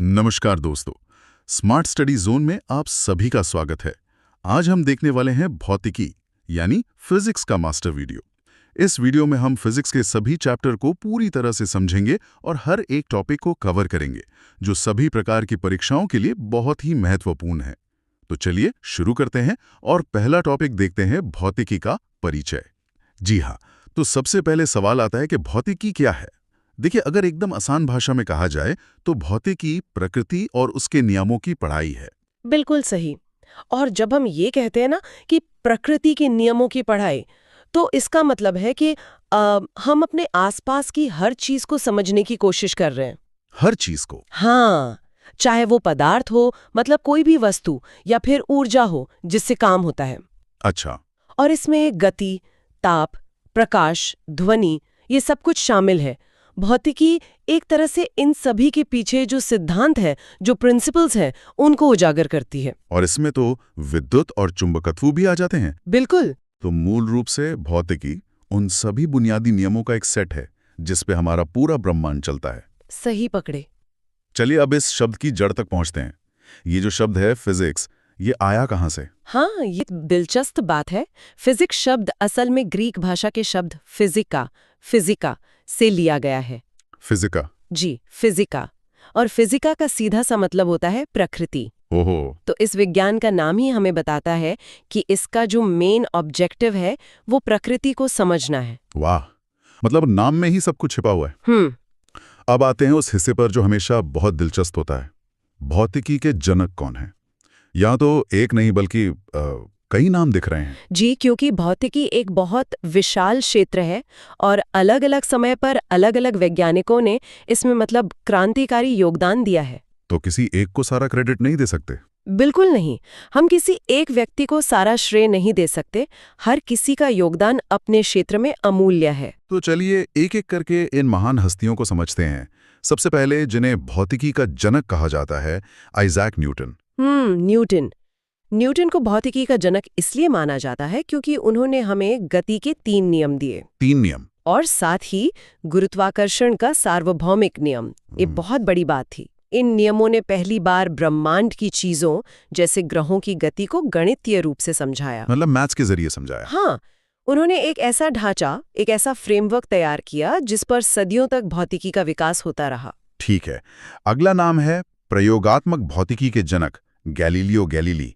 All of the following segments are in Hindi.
नमस्कार दोस्तों, स्मार्ट स्टडी जोन में आप सभी का स्वागत है। आज हम देखने वाले हैं भौतिकी यानी फिजिक्स का मास्टर वीडियो। इस वीडियो में हम फिजिक्स के सभी चैप्टर को पूरी तरह से समझेंगे और हर एक टॉपिक को कवर करेंगे जो सभी प्रकार की परीक्षाओं के लिए बहुत ही महत्वपूर्ण है। तो चलिए शुरू करते हैं और पहला टॉपिक देखते हैं भौतिकी का परिचय। जी हाँ, तो सबसे पहले सवाल आता है कि भौतिकी क्या है। देखिए, अगर एकदम आसान भाषा में कहा जाए तो भौतिकी प्रकृति और उसके नियमों की पढ़ाई है। बिल्कुल सही। और जब हम ये कहते हैं ना कि प्रकृति के नियमों की पढ़ाई, तो इसका मतलब है कि हम अपने आसपास की हर चीज को समझने की कोशिश कर रहे हैं। हर चीज को? हाँ, चाहे वो पदार्थ हो, मतलब कोई भी वस्तु, या फिर ऊर्जा हो जिससे काम होता है। अच्छा। और इसमें गति, ताप, प्रकाश, ध्वनि, ये सब कुछ शामिल है। भौतिकी एक तरह से इन सभी के पीछे जो सिद्धांत है, जो प्रिंसिपल्स हैं, उनको उजागर करती है। और इसमें तो विद्युत और चुंबकत्व भी आ जाते हैं। बिल्कुल। तो मूल रूप से भौतिकी उन सभी बुनियादी नियमों का एक सेट है जिस पे हमारा पूरा ब्रह्मांड चलता है। सही पकड़े। चलिए अब इस शब्द की जड़ तक पहुंचते हैं। ये जो शब्द है फिजिक्स, ये आया कहाँ से? हाँ, ये दिलचस्प बात है। फिजिक्स शब्द असल में ग्रीक भाषा के शब्द फिजिका से लिया गया है। फिजिका? जी, फिजिका। और फिजिका का सीधा सा मतलब होता है प्रकृति। ओहो। तो इस विज्ञान का नाम ही हमें बताता है कि इसका जो मेन ऑब्जेक्टिव है वो प्रकृति को समझना है। वाह, मतलब नाम में ही सब कुछ छिपा हुआ है। अब आते हैं उस हिस्से पर जो हमेशा बहुत दिलचस्प होता है। भौतिकी के जनक कौन है? यहाँ तो एक नहीं बल्कि कई नाम दिख रहे हैं। जी, क्योंकि भौतिकी एक बहुत विशाल क्षेत्र है और अलग अलग समय पर अलग अलग वैज्ञानिकों ने इसमें मतलब क्रांतिकारी योगदान दिया है। तो किसी एक को सारा क्रेडिट नहीं दे सकते? बिल्कुल नहीं। हम किसी एक व्यक्ति को सारा श्रेय नहीं दे सकते। हर किसी का योगदान अपने क्षेत्र में अमूल्य है। तो चलिए एक एक करके इन महान हस्तियों को समझते हैं। सबसे पहले जिन्हें भौतिकी का जनक कहा जाता है, आइजैक न्यूटन। न्यूटन को भौतिकी का जनक इसलिए माना जाता है क्योंकि उन्होंने हमें गति के 3 नियम दिए। 3 नियम? और साथ ही गुरुत्वाकर्षण का सार्वभौमिक नियम। ये बहुत बड़ी बात थी। इन नियमों ने पहली बार ब्रह्मांड की चीजों जैसे ग्रहों की गति को गणितीय रूप से समझाया। मतलब मैथ्स के जरिए समझाया? हाँ, उन्होंने एक ऐसा ढांचा, एक ऐसा फ्रेमवर्क तैयार किया जिस पर सदियों तक भौतिकी का विकास होता रहा। ठीक है। अगला नाम है प्रयोगात्मक भौतिकी के जनक, गैलीलियो गैलीली।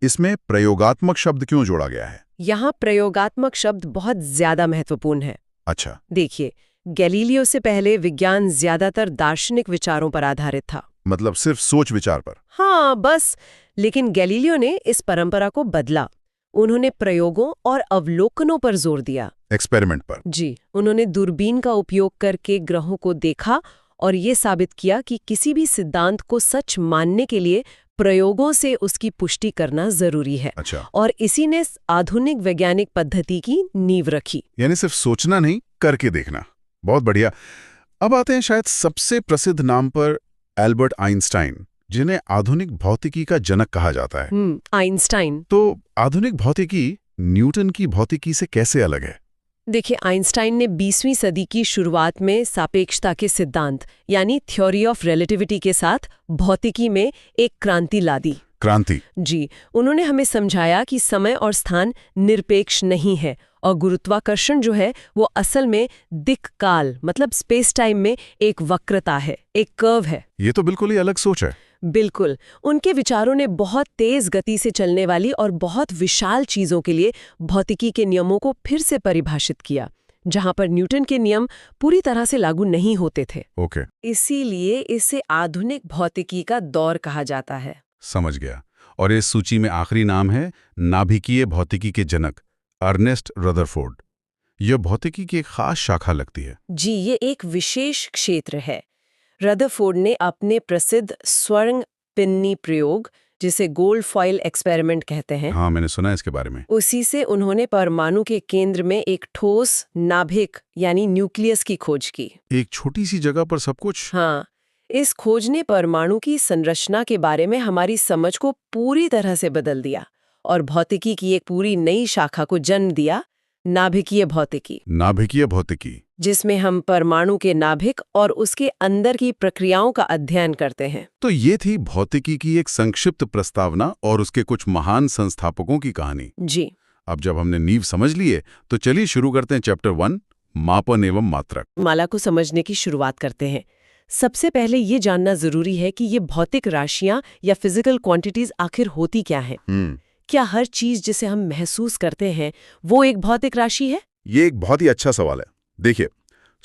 इसमें प्रयोगात्मक शब्द क्यों जोड़ा गया है? यहाँ प्रयोगात्मक शब्द बहुत ज्यादा महत्वपूर्ण है। अच्छा। देखिए, गैलीलियो से पहले विज्ञान ज्यादातर दार्शनिक विचारों पर आधारित था। मतलब सिर्फ सोच विचार पर? हाँ, बस। लेकिन गैलीलियो ने इस परंपरा को बदला। उन्होंने प्रयोगों और अवलोकनों पर जोर दिया। एक्सपेरिमेंट पर? जी, उन्होंने दूरबीन का उपयोग करके ग्रहों को देखा और ये साबित किया कि किसी भी सिद्धांत को सच मानने के लिए प्रयोगों से उसकी पुष्टि करना जरूरी है। अच्छा। और इसी ने आधुनिक वैज्ञानिक पद्धति की नींव रखी। यानी सिर्फ सोचना नहीं, करके देखना। बहुत बढ़िया। अब आते हैं शायद सबसे प्रसिद्ध नाम पर, एल्बर्ट आइंस्टाइन, जिन्हें आधुनिक भौतिकी का जनक कहा जाता है। आइंस्टाइन। तो आधुनिक भौतिकी न्यूटन की भौतिकी से कैसे अलग है? देखिए, आइंस्टाइन ने 20वीं सदी की शुरुआत में सापेक्षता के सिद्धांत यानी थ्योरी ऑफ रिलेटिविटी के साथ भौतिकी में एक क्रांति ला दी। क्रांति? जी, उन्होंने हमें समझाया कि समय और स्थान निरपेक्ष नहीं है और गुरुत्वाकर्षण जो है वो असल में दिक् काल मतलब स्पेस टाइम में एक वक्रता है, एक कर्व है। ये तो बिल्कुल ही अलग सोच है। बिल्कुल। उनके विचारों ने बहुत तेज गति से चलने वाली और बहुत विशाल चीजों के लिए भौतिकी के नियमों को फिर से परिभाषित किया, जहां पर न्यूटन के नियम पूरी तरह से लागू नहीं होते थे। ओके। इसीलिए इसे आधुनिक भौतिकी का दौर कहा जाता है। समझ गया। और इस सूची में आखिरी नाम है नाभिकीय भौतिकी के जनक, अर्नेस्ट रदरफोर्ड। यह भौतिकी की एक खास शाखा लगती है। जी, ये एक विशेष क्षेत्र है। रदरफोर्ड ने अपने प्रसिद्ध स्वर्ण पिन्नी प्रयोग, जिसे गोल्ड फॉइल एक्सपेरिमेंट कहते हैं, हाँ, मैंने सुना है इसके बारे में। उसी से उन्होंने परमाणु के केंद्र में एक ठोस नाभिक यानी न्यूक्लियस की खोज की। एक छोटी सी जगह पर सब कुछ? हाँ, इस खोज ने परमाणु की संरचना के बारे में हमारी समझ को पूरी तरह से बदल दिया और भौतिकी की एक पूरी नई शाखा को जन्म दिया, नाभिकीय भौतिकी। नाभिकीय भौतिकी? जिसमें हम परमाणु के नाभिक और उसके अंदर की प्रक्रियाओं का अध्ययन करते हैं। तो ये थी भौतिकी की एक संक्षिप्त प्रस्तावना और उसके कुछ महान संस्थापकों की कहानी। जी। अब जब हमने नींव समझ ली है तो चलिए शुरू करते हैं चैप्टर 1, मापन एवं मात्रक। माला को समझने की शुरुआत करते हैं। सबसे पहले ये जानना जरूरी है कि ये भौतिक राशियां या फिजिकल क्वांटिटीज आखिर होती क्या है। क्या हर चीज जिसे हम महसूस करते हैं वो एक भौतिक राशि है? ये एक बहुत ही अच्छा सवाल है। देखिए,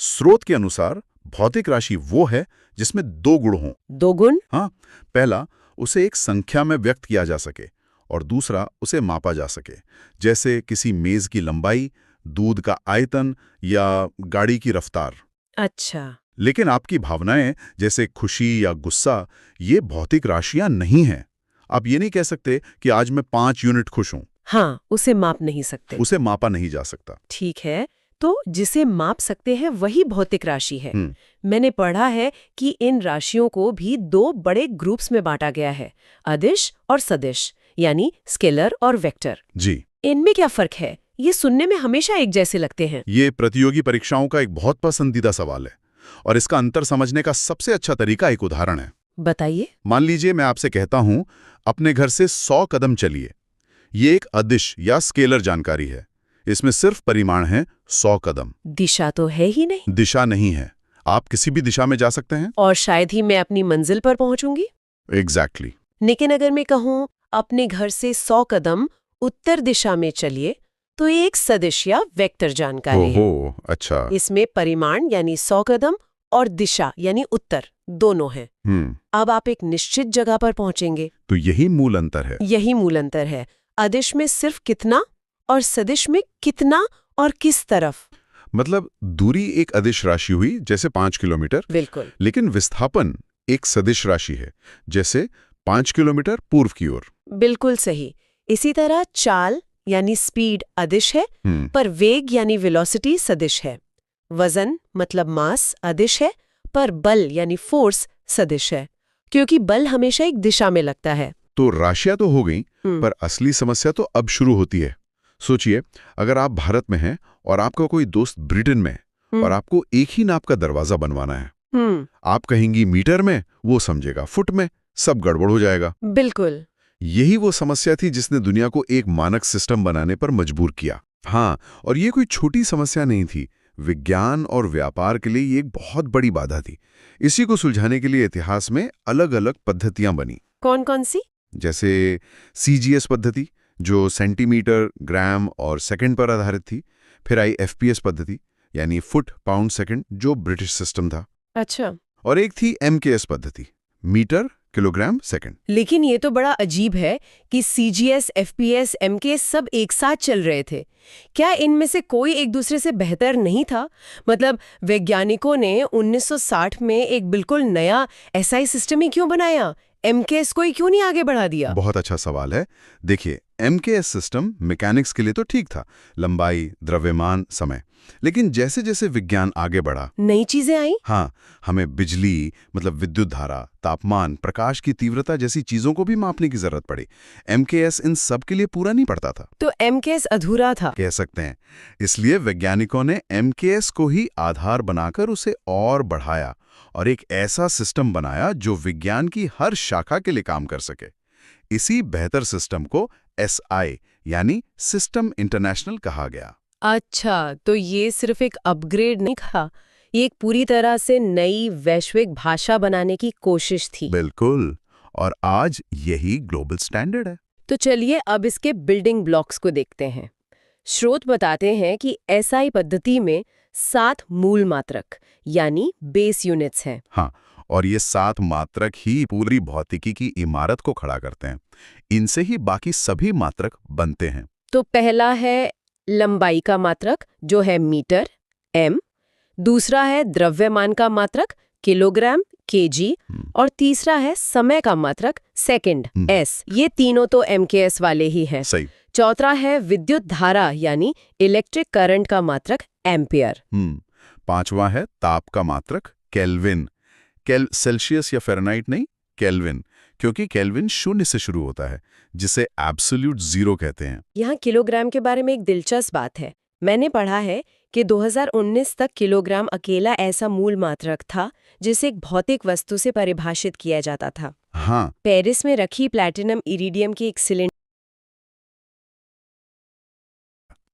स्रोत के अनुसार भौतिक राशि वो है जिसमें 2 गुण हों। 2 गुण? हाँ, पहला, उसे एक संख्या में व्यक्त किया जा सके और दूसरा, उसे मापा जा सके, जैसे किसी मेज की लंबाई, दूध का आयतन या गाड़ी की रफ्तार। अच्छा। लेकिन आपकी भावनाएं जैसे खुशी या गुस्सा, ये भौतिक राशियां नहीं हैं। आप ये नहीं कह सकते कि आज मैं 5 यूनिट खुश हूं। हाँ, उसे माप नहीं सकते। उसे मापा नहीं जा सकता। ठीक है, तो जिसे माप सकते हैं वही भौतिक राशि है। मैंने पढ़ा है कि इन राशियों को भी 2 बड़े ग्रुप्स में बांटा गया है, अदिश और सदिश, यानी स्केलर और वेक्टर। जी। इनमें क्या फर्क है? ये सुनने में हमेशा एक जैसे लगते हैं। ये प्रतियोगी परीक्षाओं का एक बहुत पसंदीदा सवाल है और इसका अंतर समझने का सबसे अच्छा तरीका एक उदाहरण है। बताइए। मान लीजिए मैं आपसे कहता हूं, अपने घर से 100 कदम चलिए। ये एक अदिश या स्केलर जानकारी है। इसमें सिर्फ परिमाण है 100 कदम। दिशा तो है ही नहीं। दिशा नहीं है। आप किसी भी दिशा में जा सकते हैं और शायद ही मैं अपनी मंजिल पर पहुंचूंगी। एग्जैक्टली। लेकिन अगर मैं कहूं अपने घर से 100 कदम उत्तर दिशा में चलिए, तो ये एक सदिश या वेक्टर जानकारी है। ओहो, अच्छा। इसमें परिमाण यानी 100 कदम और दिशा यानी उत्तर दोनों हैं। अब आप एक निश्चित जगह पर पहुंचेंगे। तो यही मूल अंतर है। यही मूल अंतर है। अदिश में सिर्फ कितना और सदिश में कितना और किस तरफ। मतलब दूरी एक अदिश राशि हुई, जैसे 5 किलोमीटर। बिल्कुल। लेकिन विस्थापन एक सदिश राशि है, जैसे 5 किलोमीटर पूर्व की ओर। बिल्कुल सही। इसी तरह चाल यानी स्पीड अदिश है, पर वेग यानी वेलोसिटी सदिश है। वजन मतलब मास अदिश है, पर बल यानी फोर्स सदिश है, क्योंकि बल हमेशा एक दिशा में लगता है। तो राशियां तो हो गई, पर असली समस्या तो अब शुरू होती है। सोचिए, अगर आप भारत में हैं और आपका कोई दोस्त ब्रिटेन में है और आपको एक ही नाप का दरवाजा बनवाना है। आप कहेंगी मीटर में, वो समझेगा फुट में, सब गड़बड़ हो जाएगा। बिल्कुल। यही वो समस्या थी जिसने दुनिया को एक मानक सिस्टम बनाने पर मजबूर किया। हाँ, और ये कोई छोटी समस्या नहीं थी। विज्ञान और व्यापार के लिए ये एक बहुत बड़ी बाधा थी। इसी को सुलझाने के लिए इतिहास में अलग-अलग पद्धतियां बनी। कौन कौन सी? जैसे सीजीएस पद्धति, जो सेंटीमीटर, ग्राम और सेकंड पर आधारित थी। फिर आई एफपीएस पद्धति, यानी फुट पाउंड सेकंड, जो ब्रिटिश सिस्टम था। अच्छा। और एक थी एमकेएस पद्धति, मीटर किलोग्राम सेकंड। लेकिन ये तो बड़ा अजीब है कि सीजीएस, एफपीएस, एमकेएस सब एक साथ चल रहे थे। क्या इनमें से कोई एक दूसरे से बेहतर नहीं था? मतलब वैज्ञानिकों ने 1960 में एक बिल्कुल नया एसआई सिस्टम ही क्यों बनाया? एमकेएस को ही क्यों नहीं आगे बढ़ा दिया? बहुत अच्छा सवाल है। देखिए, एमकेएस सिस्टम मैकेनिक्स के लिए तो ठीक था, लंबाई, द्रव्यमान, समय। लेकिन जैसे जैसे विज्ञान आगे बढ़ा, नई चीजें आई। हाँ, हमें बिजली मतलब विद्युत धारा, तापमान, प्रकाश की तीव्रता जैसी चीजों को भी मापने की जरूरत पड़ी। एमकेएस इन सब के लिए पूरा नहीं पड़ता था। तो एमकेएस अधूरा था, कह सकते हैं। इसलिए वैज्ञानिकों ने एमकेएस को ही आधार बनाकर उसे और बढ़ाया और एक ऐसा सिस्टम बनाया जो विज्ञान की हर शाखा के लिए काम कर सके। इसी बेहतर सिस्टम को एसआई यानी सिस्टम इंटरनेशनल कहा गया। अच्छा, तो ये सिर्फ एक अपग्रेड नहीं था, ये एक पूरी तरह से नई वैश्विक भाषा बनाने की कोशिश थी। बिल्कुल, और आज यही ग्लोबल स्टैंडर्ड है। तो चलिए अब इसके बिल्डिंग ब्लॉक्स को देखते हैं। स्रोत बताते हैं कि एसआई पद्धति में 7 मूल मात्रक यानी बेस यूनिट्स हैं। हाँ, और ये 7 मात्रक ही पूरी भौतिकी की इमारत को खड़ा करते हैं। इनसे ही बाकी सभी मात्रक बनते हैं। तो पहला है लंबाई का मात्रक, जो है मीटर, एम। दूसरा है द्रव्यमान का मात्रक, किलोग्राम, केजी। और तीसरा है समय का मात्रक, सेकंड, एस। ये तीनों तो एमकेएस वाले ही हैं। सही। चौथा है विद्युत धारा यानी इलेक्ट्रिक करंट का मात्रक, एम्पियर। पांचवा है ताप का मात्रक, केल्विन। सेल्सियस या फ़ारेनहाइट नहीं, केल्विन, क्योंकि केल्विन 0 से शुरू होता है, जिसे एब्सोल्यूट 0 कहते हैं। यहाँ किलोग्राम के बारे में एक दिलचस्प बात है। मैंने पढ़ा है कि 2019 तक किलोग्राम अकेला ऐसा मूल मात्रक था जिसे एक भौतिक वस्तु से परिभाषित किया जाता था। हाँ, पेरिस में रखी प्लैटिनम इरिडियम की एक सिलेंडर।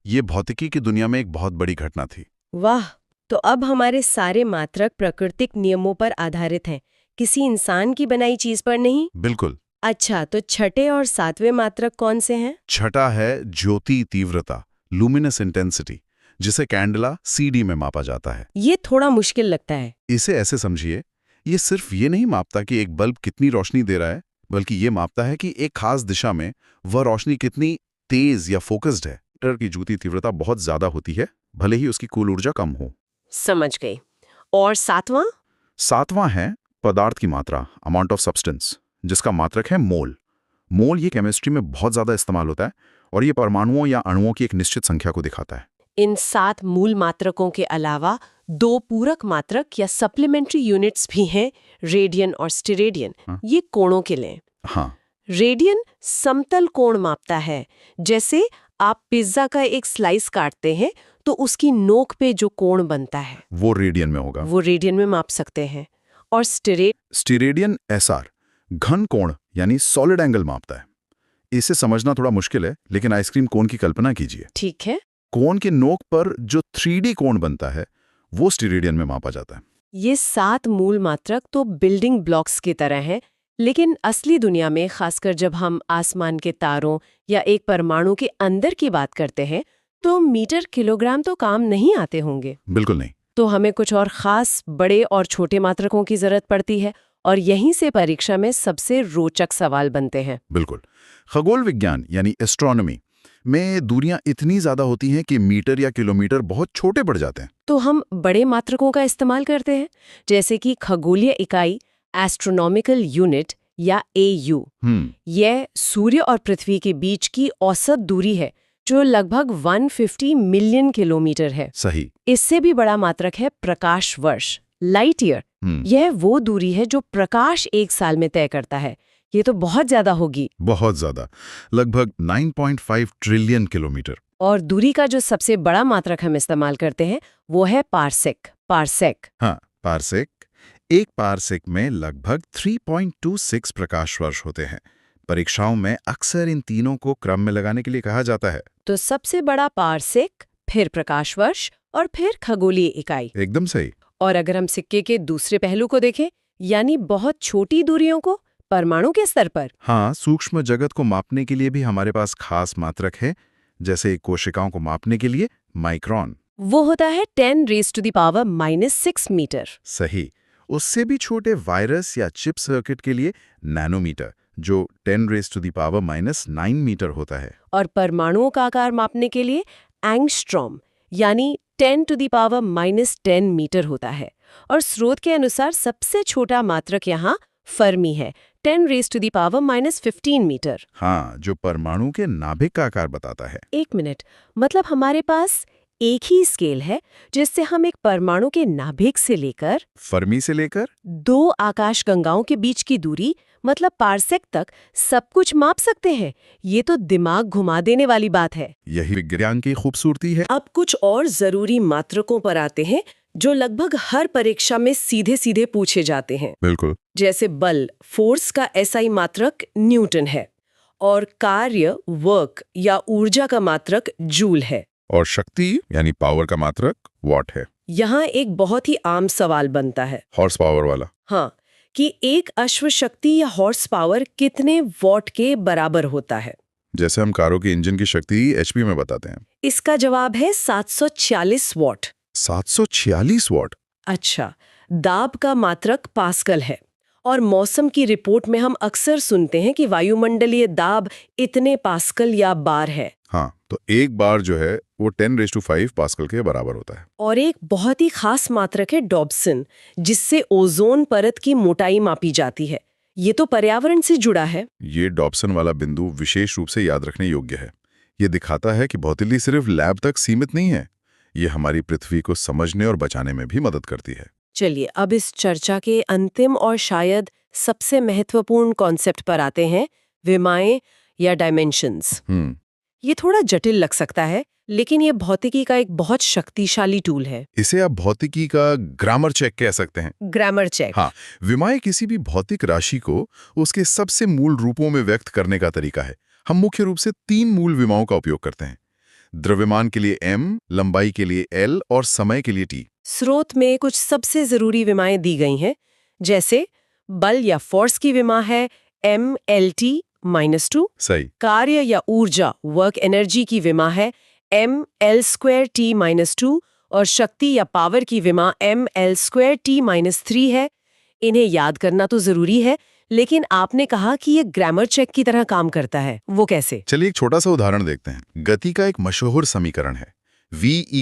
ये भौतिकी की दुनिया में एक बहुत बड़ी घटना थी। वाह! तो अब हमारे सारे मात्रक प्राकृतिक नियमों पर आधारित हैं, किसी इंसान की बनाई चीज पर नहीं। बिल्कुल। अच्छा, तो छठे और सातवें मात्रक कौन से हैं? छठा है ज्योति तीव्रता, लुमिनस इंटेंसिटी, जिसे कैंडला सीडी में मापा जाता है। ये थोड़ा मुश्किल लगता है। इसे ऐसे समझिए, ये सिर्फ ये नहीं मापता कि एक बल्ब कितनी रोशनी दे रहा है, बल्कि ये मापता है कि एक खास दिशा में वह रोशनी कितनी तेज या फोकस्ड है। मीटर की ज्योति तीव्रता बहुत ज्यादा होती है, भले ही उसकी कुल ऊर्जा कम हो। समझ गई। और सातवां? सातवां है पदार्थ की मात्रा, अमाउंट ऑफ सब्सटेंस, जिसका मात्रक है मोल। मोल ये केमिस्ट्री में बहुत ज्यादा इस्तेमाल होता है और ये परमाणुओं या अणुओं की एक निश्चित संख्या को दिखाता है। इन 7 मूल मात्रकों के अलावा 2 पूरक मात्रक या सप्लीमेंट्री यूनिट्स भी हैं, रेडियन और स्टेरेडियन। ये कोणों के लिए। हाँ, रेडियन समतल कोण मापता है। जैसे आप पिज्जा का एक स्लाइस काटते हैं तो उसकी नोक पे जो कोण बनता है वो रेडियन में होगा। वो रेडियन में माप सकते हैं। और स्टीरेडियन एसआर घन कोण यानी सॉलिड एंगल मापता है। इसे समझना थोड़ा मुश्किल है, लेकिन आइसक्रीम कोन की कल्पना कीजिए। ठीक है। कोन के नोक पर जो 3D कोण बनता है वो स्टीरेडियन में मापा जाता है। ये 7 मूल मात्रक तो बिल्डिंग ब्लॉक्स की तरह हैं, लेकिन असली दुनिया में, खासकर जब हम आसमान के तारों या एक परमाणु के अंदर की बात करते हैं, तो मीटर किलोग्राम तो काम नहीं आते होंगे। बिल्कुल नहीं। तो हमें कुछ और खास बड़े और छोटे मात्रकों की जरूरत पड़ती है, और यहीं से परीक्षा में सबसे रोचक सवाल बनते हैं। बिल्कुल। खगोल विज्ञान यानी एस्ट्रोनॉमी में दूरियां इतनी ज्यादा होती हैं कि मीटर या किलोमीटर बहुत छोटे पड़ जाते हैं। तो हम बड़े मात्रकों का इस्तेमाल करते हैं, जैसे कि खगोलीय इकाई, एस्ट्रोनॉमिकल यूनिट या AU। यह सूर्य और पृथ्वी के बीच की औसत दूरी है, जो लगभग 150 मिलियन किलोमीटर है। सही। इससे भी बड़ा मात्रक है प्रकाश वर्ष, लाइट ईयर। यह वो दूरी है जो प्रकाश एक साल में तय करता है। ये तो बहुत ज्यादा होगी। बहुत ज्यादा, लगभग 9.5 ट्रिलियन किलोमीटर। और दूरी का जो सबसे बड़ा मात्रक हम इस्तेमाल करते हैं वो है पारसेक। पारसेक। हाँ, पारसेक। एक पारसेक में लगभग 3.26 प्रकाश वर्ष होते हैं। परीक्षाओं में अक्सर इन तीनों को क्रम में लगाने के लिए कहा जाता है। तो सबसे बड़ा पारसेक, फिर प्रकाश वर्ष और फिर खगोलीय इकाई। एकदम सही। और अगर हम सिक्के के दूसरे पहलू को देखें, यानी बहुत छोटी दूरियों को, परमाणु के स्तर पर। हाँ, सूक्ष्म जगत को मापने के लिए भी हमारे पास खास मात्रक है, जैसे कोशिकाओं को मापने के लिए माइक्रोन। वो होता है 10⁻⁻⁶ मीटर। सही। उससे भी छोटे वायरस या चिप सर्किट के लिए नैनोमीटर, जो 10⁻⁹ मीटर होता है। और परमाणुओं का आकार मापने के लिए एंगस्ट्रॉम, यानी 10⁻⁻10 मीटर होता है। और स्रोत के अनुसार सबसे छोटा मात्रक यहाँ फर्मी है, 10⁻⁻15 मीटर। हाँ, जो परमाणु के नाभिक का आकार बताता है। 1 मिनट, मतलब हमारे पास एक ही स्केल है जिससे हम एक परमाणु के नाभिक से लेकर फर्मी से लेकर 2 आकाशगंगाओं के बीच की दूरी, मतलब पारसेक तक सब कुछ माप सकते हैं। ये तो दिमाग घुमा देने वाली बात है। यही विज्ञान की खूबसूरती है। अब कुछ और जरूरी मात्रकों पर आते हैं जो लगभग हर परीक्षा में सीधे सीधे पूछे जाते हैं। बिल्कुल। जैसे बल, फोर्स का SI मात्रक न्यूटन है, और कार्य, वर्क या ऊर्जा का मात्रक जूल है। और शक्ति यानी पावर का मात्रक वॉट है। यहाँ एक बहुत ही आम सवाल बनता है, हॉर्स पावर वाला। हाँ, कि एक अश्व शक्ति या हॉर्स पावर कितने वॉट के बराबर होता है। जैसे हम कारों के इंजन की शक्ति HP में बताते हैं। इसका जवाब है 746 वॉट। 746 वॉट। अच्छा, दाब का मात्रक पास्कल है। और मौसम की रिपोर्ट में हम अक्सर सुनते हैं कि वायुमंडलीय दाब इतने पास्कल या बार है। हाँ, तो एक बार जो है वो 10⁵ पास्कल के बराबर होता है। और एक बहुत ही खास मात्रक है डॉब्सन, जिससे ओजोन परत की मोटाई मापी जाती है। ये तो पर्यावरण से जुड़ा है। ये डॉब्सन वाला बिंदु विशेष रूप से याद रखने योग्य है। ये दिखाता है कि भौतिकी सिर्फ लैब तक सीमित नहीं है, ये हमारी पृथ्वी को समझने और बचाने में भी मदद करती है। चलिए अब इस चर्चा के अंतिम और शायद सबसे महत्वपूर्ण कॉन्सेप्ट पर आते हैं, विमाएं या डायमेंशंस। ये थोड़ा जटिल लग सकता है, लेकिन ये भौतिकी का एक बहुत शक्तिशाली टूल है। इसे आप भौतिकी का ग्रामर चेक कह सकते हैं। Grammar check. हाँ, विमाएं किसी भी भौतिक राशि को उसके सबसे मूल रूपों में व्यक्त करने का तरीका है। हम मुख्य रूप से 3 मूल विमाओं का उपयोग करते हैं। द्रव्यमान के लिए m, लंबाई के लिए l और समय के लिए t। स्रोत में कुछ सबसे जरूरी विमाएं दी गई हैं, जैसे बल या फोर्स की विमा है mLT-2। सही। कार्य या ऊर्जा वर्क एनर्जी की विमा है mL2T-2 और शक्ति या पावर की विमा mL2T-3 है। इन्हें याद करना तो जरूरी है, लेकिन आपने कहा कि ये ग्रामर चेक की तरह काम करता है, वो कैसे? चलिए एक छोटा सा उदाहरण देखते हैं। गति का एक मशहूर समीकरण है v =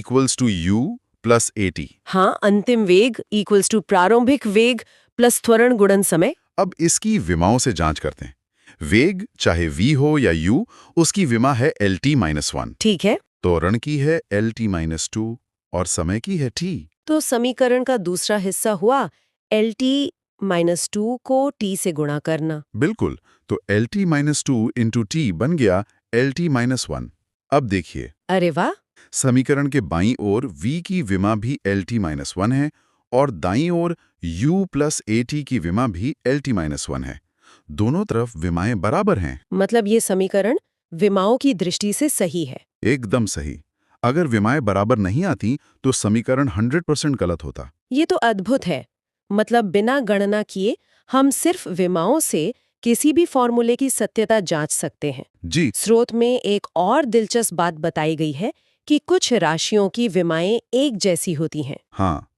u + at। हाँ, अंतिम वेग = प्रारंभिक वेग प्लस त्वरण गुणन समय। अब इसकी विमाओं से जांच करते हैं। वेग चाहे v हो या u, उसकी विमा है LT-1। ठीक है। त्वरण की है LT-2 और समय की है t। तो समीकरण का दूसरा हिस्सा हुआ LT-2 को t से गुणा करना। बिल्कुल, तो LT-2 × t बन गया LT-1। अब देखिए, अरे वाह! समीकरण के बाईं ओर v की विमा भी LT-1 है और दाईं ओर u + at की विमा भी LT-1 है। दोनों तरफ विमाएं बराबर हैं। मतलब ये समीकरण विमाओं की दृष्टि से सही है। एकदम सही। अगर विमाएं बराबर नहीं आती तो समीकरण 100% गलत होता। ये तो अद्भुत है। मतलब बिना गणना किए हम सिर्फ विमाओं से किसी भी फॉर्मूले की सत्यता जांच सकते हैं। जी। स्रोत में एक और दिलचस्प बात बताई गई है कि कुछ राशियों की विमाएं एक जैसी होती हैं। हाँ,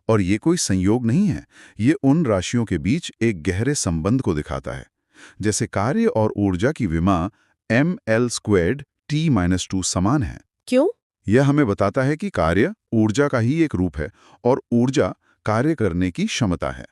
और ये कोई संयोग नहीं है। ये उन राशियों के बीच एक गहरे संबंध को दिखाता है। जैसे कार्य और ऊर्जा की विमा mL2T-2 समान है। क्यों? यह हमें बताता है कि कार्य ऊर्जा का ही एक रूप है और ऊर्जा कार्य करने की क्षमता है।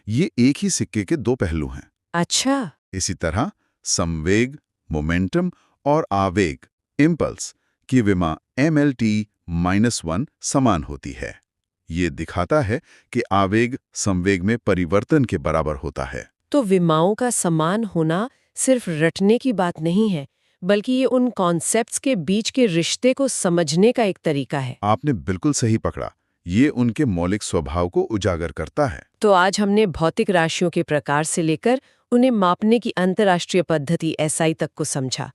ये एक ही सिक्के के 2 पहलू हैं। अच्छा। इसी तरह संवेग, मोमेंटम और आवेग, इम्पल्स की विमा mLT-1 समान होती है। ये दिखाता है कि आवेग संवेग में परिवर्तन के बराबर होता है। तो विमाओं का समान होना सिर्फ रटने की बात नहीं है, बल्कि ये उन कॉन्सेप्ट्स के बीच के रिश्ते को समझने का एक तरीका है। आपने बिल्कुल सही पकड़ा। ये उनके मौलिक स्वभाव को उजागर करता है। तो आज हमने भौतिक राशियों के प्रकार से लेकर उन्हें मापने की अंतर्राष्ट्रीय पद्धति SI तक को समझा।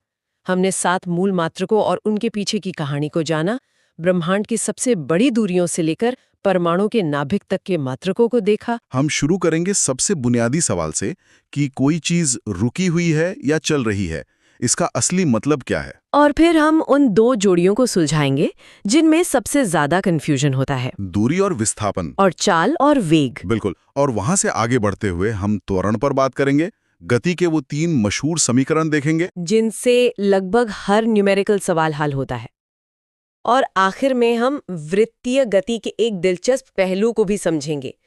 हमने 7 मूल मात्रकों और उनके पीछे की कहानी को जाना, ब्रह्मांड की सबसे बड़ी दूरियों से लेकर परमाणु के नाभिक तक के मात्रकों को देखा। हम शुरू करेंगे सबसे बुनियादी सवाल से कि कोई चीज रुकी हुई है या चल रही है, इसका असली मतलब क्या है? और फिर हम उन 2 जोड़ियों को सुलझाएंगे जिनमें सबसे ज्यादा कंफ्यूजन होता है, दूरी और विस्थापन, और चाल और वेग। बिल्कुल। और वहां से आगे बढ़ते हुए हम त्वरण पर बात करेंगे, गति के वो 3 मशहूर समीकरण देखेंगे जिनसे लगभग हर न्यूमेरिकल सवाल हल होता है। और आखिर में हम वृत्तीय गति के एक दिलचस्प पहलू को भी समझेंगे।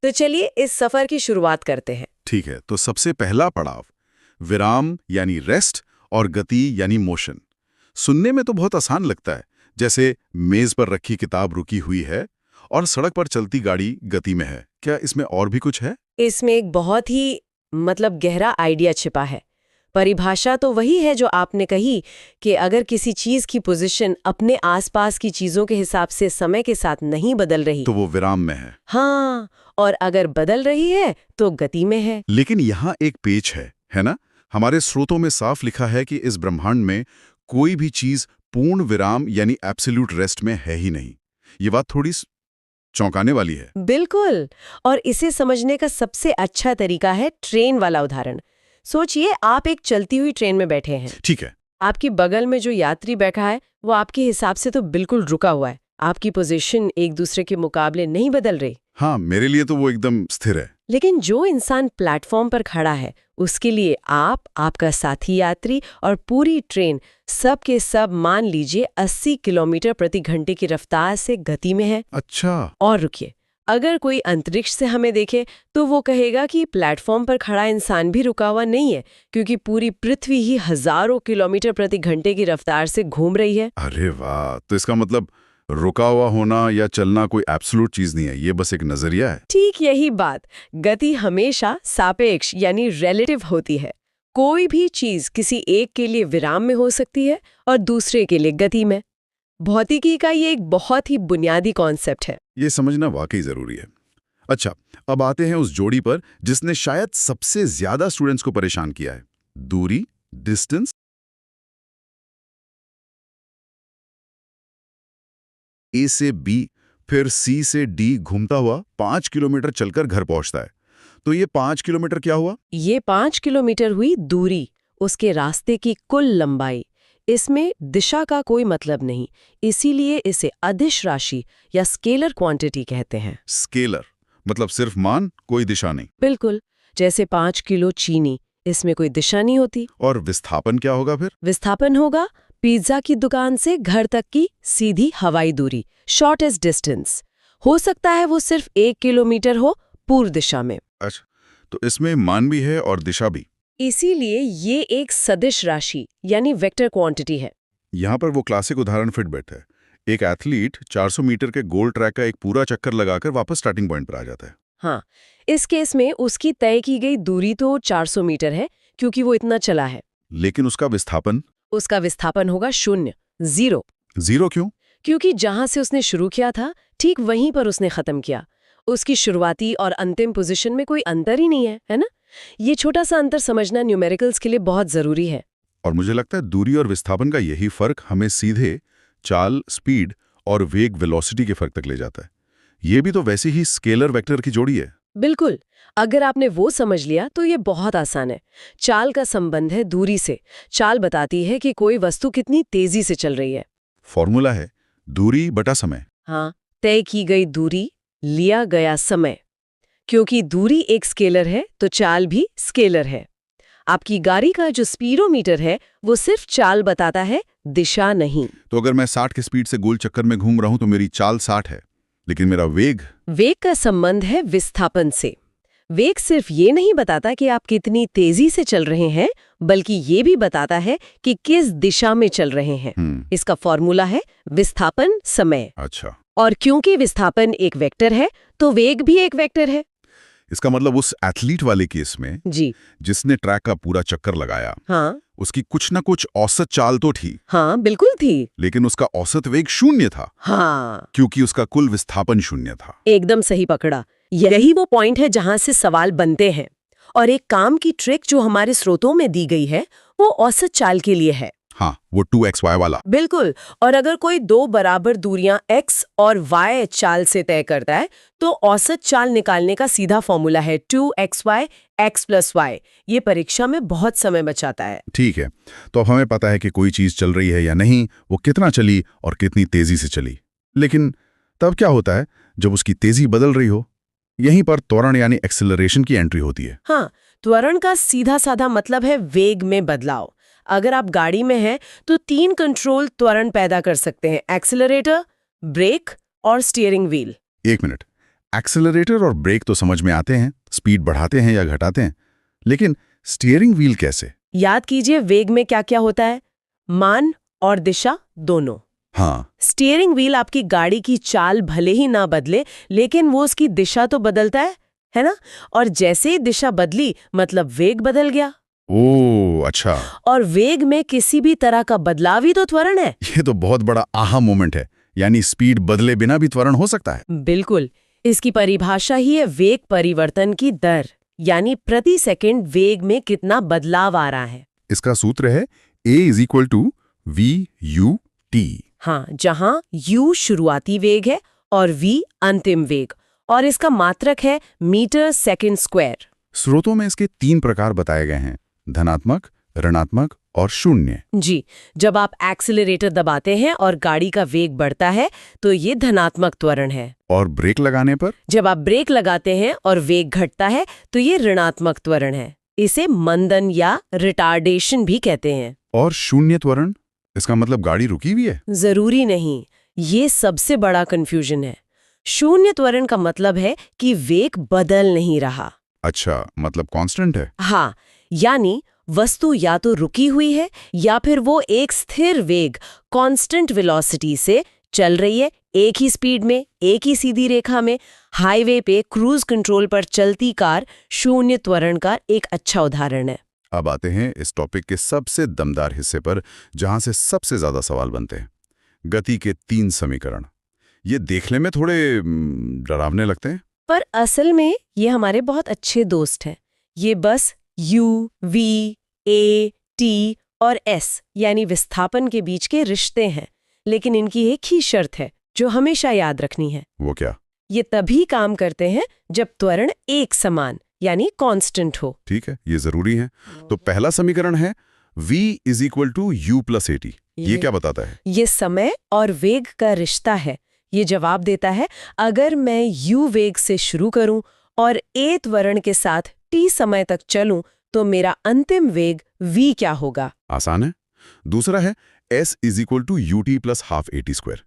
तो चलिए इस सफर की शुरुआत करते हैं। ठीक है, तो सबसे पहला पड़ाव विराम यानी रेस्ट और गति यानी मोशन। सुनने में तो बहुत आसान लगता है, जैसे मेज पर रखी किताब रुकी हुई है और सड़क पर चलती गाड़ी गति में है। क्या इसमें और भी कुछ है? इसमें एक बहुत ही गहरा आइडिया छिपा है। परिभाषा तो वही है जो आपने कही कि अगर किसी चीज की पोजीशन अपने आसपास की चीजों के हिसाब से समय के साथ नहीं बदल रही तो वो विराम में है। हाँ, और अगर बदल रही है तो गति में है। लेकिन यहाँ एक पेच है ना? हमारे स्रोतों में साफ लिखा है कि इस ब्रह्मांड में कोई भी चीज पूर्ण विराम यानी एब्सोल्यूट रेस्ट में है ही नहीं। ये बात थोड़ी चौंकाने वाली है। बिल्कुल। और इसे समझने का सबसे अच्छा तरीका है ट्रेन वाला उदाहरण। सोचिए आप एक चलती हुई ट्रेन में बैठे हैं। ठीक है। आपकी बगल में जो यात्री बैठा है वो आपके हिसाब से तो बिल्कुल रुका हुआ है। आपकी पोजीशन एक दूसरे के मुकाबले नहीं बदल रही। हाँ, मेरे लिए तो वो एकदम स्थिर है। लेकिन जो इंसान प्लेटफॉर्म पर खड़ा है उसके लिए आप, आपका साथी यात्री और पूरी ट्रेन सब के सब मान लीजिए 80 किलोमीटर प्रति घंटे की रफ्तार से गति में है। अच्छा। और रुकिए, अगर कोई अंतरिक्ष से हमें देखे तो वो कहेगा कि प्लेटफॉर्म पर खड़ा इंसान भी रुका हुआ नहीं है, क्योंकि पूरी पृथ्वी ही हजारों किलोमीटर प्रति घंटे की रफ्तार से घूम रही है। अरे वाह, तो इसका मतलब रुका हुआ होना या चलना कोई एब्सोल्यूट चीज नहीं है, ये बस एक नजरिया है। ठीक यही बात। गति हमेशा सापेक्ष यानी रिलेटिव होती है। कोई भी चीज किसी एक के लिए विराम में हो सकती है और दूसरे के लिए गति में। भौतिकी का ये एक बहुत ही बुनियादी कॉन्सेप्ट है। ये समझना वाकई जरूरी है। अच्छा, अब आते हैं उस जोड़ी पर जिसने शायद सबसे ज्यादा स्टूडेंट्स को परेशान किया है। दूरी, डिस्टेंस। ए से बी फिर सी से डी घूमता हुआ 5 किलोमीटर चलकर घर पहुंचता है। तो ये 5 किलोमीटर क्या हुआ? ये 5 किलोमीटर हुई दूरी, उसके रास्ते की कुल लंबाई। इसमें दिशा का कोई मतलब नहीं, इसीलिए इसे अदिश राशि या स्केलर क्वांटिटी कहते हैं। स्केलर मतलब सिर्फ मान, कोई दिशा नहीं। बिल्कुल, जैसे 5 किलो चीनी, इसमें कोई दिशा नहीं होती। और विस्थापन क्या होगा फिर? विस्थापन होगा पिज्जा की दुकान से घर तक की सीधी हवाई दूरी, शॉर्टेस्ट डिस्टेंस। हो सकता है वो सिर्फ 1 किलोमीटर हो पूर्व दिशा में। अच्छा, तो इसमें मान भी है और दिशा भी। इसीलिए ये एक सदिश राशि यानी वेक्टर क्वांटिटी है। यहाँ पर वो क्लासिक उदाहरण फिट बैठा है। एक एथलीट 400 मीटर के गोल ट्रैक का एक पूरा चक्कर लगाकर वापस स्टार्टिंग पॉइंट पर आ जाता है। हाँ, इस केस में उसकी तय की गई दूरी तो 400 मीटर है, क्योंकि वो इतना चला है। लेकिन उसका विस्थापन होगा 0, 0। जीरो क्यों? क्योंकि जहां से उसने शुरू किया था ठीक वहीं पर उसने खत्म किया। उसकी शुरुआती और अंतिम पोजीशन में कोई अंतर ही नहीं है ना? ये छोटा सा अंतर समझना न्यूमेरिकल्स के लिए बहुत जरूरी है। और मुझे लगता है दूरी और विस्थापन का यही फर्क हमें सीधे चाल, स्पीड और वेग, वेलोसिटी के फर्क तक ले जाता है। ये भी तो वैसे ही स्केलर वेक्टर की जोड़ी है। बिल्कुल, अगर आपने वो समझ लिया तो ये बहुत आसान है। चाल का संबंध है दूरी से। चाल बताती है कि कोई वस्तु कितनी तेजी से चल रही है। फॉर्मूला है दूरी बटा समय। हाँ, तय की गई दूरी, लिया गया समय। क्योंकि दूरी एक स्केलर है तो चाल भी स्केलर है। आपकी गाड़ी का जो स्पीडोमीटर है वो सिर्फ चाल बताता है, दिशा नहीं। तो अगर मैं 60 की स्पीड से गोल चक्कर में घूम रहा हूं तो मेरी चाल 60 है, लेकिन मेरा वेग का संबंध है विस्थापन से। वेग सिर्फ ये नहीं बताता कि आप कितनी तेजी से चल रहे हैं, बल्कि ये भी बताता है कि किस दिशा में चल रहे हैं। इसका फॉर्मूला है विस्थापन समय। अच्छा, और क्योंकि विस्थापन एक वेक्टर है तो वेग भी एक वेक्टर है। इसका मतलब उस एथलीट वाले केस में जी, जिसने ट्रैक का पूरा चक्कर लगाया, हाँ, उसकी कुछ ना कुछ औसत चाल तो थी। हाँ, बिल्कुल थी। लेकिन उसका औसत वेग 0 था। हाँ, क्योंकि उसका कुल विस्थापन 0 था। एकदम सही पकड़ा। यही वो पॉइंट है जहां से सवाल बनते हैं। और एक काम की ट्रिक जो हमारे स्रोतों में दी गई है वो औसत चाल के लिए है। हाँ, वो 2xy वाला। बिल्कुल। और अगर कोई दो बराबर दूरियां x और y चाल से तय करता है तो औसत चाल निकालने का सीधा फॉर्मूला है 2xy x + y। ये परीक्षा में बहुत समय बचाता है। ठीक है, तो अब हमें पता है कि कोई चीज चल रही है या नहीं, वो कितना चली और कितनी तेजी से चली। लेकिन तब क्या होता है जब उसकी तेजी बदल रही हो? यहीं पर त्वरण यानी एक्सेलरेशन की एंट्री होती है। हाँ, त्वरण का सीधा साधा मतलब है वेग में बदलाव। अगर आप गाड़ी में हैं तो 3 कंट्रोल त्वरण पैदा कर सकते हैं: एक्सेलरेटर, ब्रेक और स्टीयरिंग व्हील। एक मिनट, एक्सेलरेटर और ब्रेक तो समझ में आते हैं, स्पीड बढ़ाते हैं या घटाते हैं, लेकिन स्टीयरिंग व्हील कैसे? याद कीजिए वेग में क्या क्या होता है, मान और दिशा दोनों। हाँ, स्टीयरिंग व्हील आपकी गाड़ी की चाल भले ही ना बदले, लेकिन वो उसकी दिशा तो बदलता है ना? और जैसे ही दिशा बदली मतलब वेग बदल गया। ओह अच्छा। और वेग में किसी भी तरह का बदलाव ही तो त्वरण है। ये तो बहुत बड़ा आहा मोमेंट है, यानी स्पीड बदले बिना भी त्वरण हो सकता है। बिल्कुल, इसकी परिभाषा ही है वेग परिवर्तन की दर, यानी प्रति सेकंड वेग में कितना बदलाव आ रहा है। इसका सूत्र है A = VU/T। हाँ, जहां u शुरुआती वेग है और v अंतिम वेग, और इसका मात्रक है मीटर सेकंड स्क्वायर। स्रोतों में इसके 3 प्रकार बताए गए हैं: धनात्मक, ऋणात्मक और 0। जी, जब आप एक्सीलरेटर दबाते हैं और गाड़ी का वेग बढ़ता है तो ये धनात्मक त्वरण है। और ब्रेक लगाने पर? जब आप ब्रेक लगाते हैं और वेग घटता है तो ये ऋणात्मक त्वरण है। इसे मंदन या रिटार्डेशन भी कहते हैं। और 0 त्वरण? इसका मतलब गाड़ी रुकी हुई है? जरूरी नहीं, ये सबसे बड़ा कंफ्यूजन है। 0 त्वरण का मतलब है कि वेग बदल नहीं रहा। अच्छा, मतलब कांस्टेंट है। हाँ, यानी वस्तु या तो रुकी हुई है या फिर वो एक स्थिर वेग, कांस्टेंट वेलोसिटी से चल रही है, एक ही स्पीड में, एक ही सीधी रेखा में। हाईवे पे क्रूज कंट्रोल पर चलती कार 0 त्वरण का एक अच्छा उदाहरण है। अब आते हैं इस टॉपिक के सबसे दमदार हिस्से पर, जहां से सबसे ज्यादा सवाल बनते हैं। गति के 3 समीकरण। ये देखने में थोड़े डरावने लगते हैं। पर असल में ये हमारे बहुत अच्छे दोस्त हैं। ये बस U, V, A, T और S यानी विस्थापन के बीच के रिश्ते हैं। लेकिन इनकी एक ही शर्त है जो हमेशा याद रखनी है। वो क्या? ये तभी काम करते हैं जब त्वरण एक समान यानी कांस्टेंट हो। ठीक है, ये जरूरी है। तो पहला समीकरण है v is equal to u plus a t. ये क्या बताता है? ये समय और वेग का रिश्ता है। ये जवाब देता है अगर मैं u वेग से शुरू करूं और a त्वरण के साथ t समय तक चलूं तो मेरा अंतिम वेग v क्या होगा। आसान है। दूसरा है s is equal to u t plus half a t square.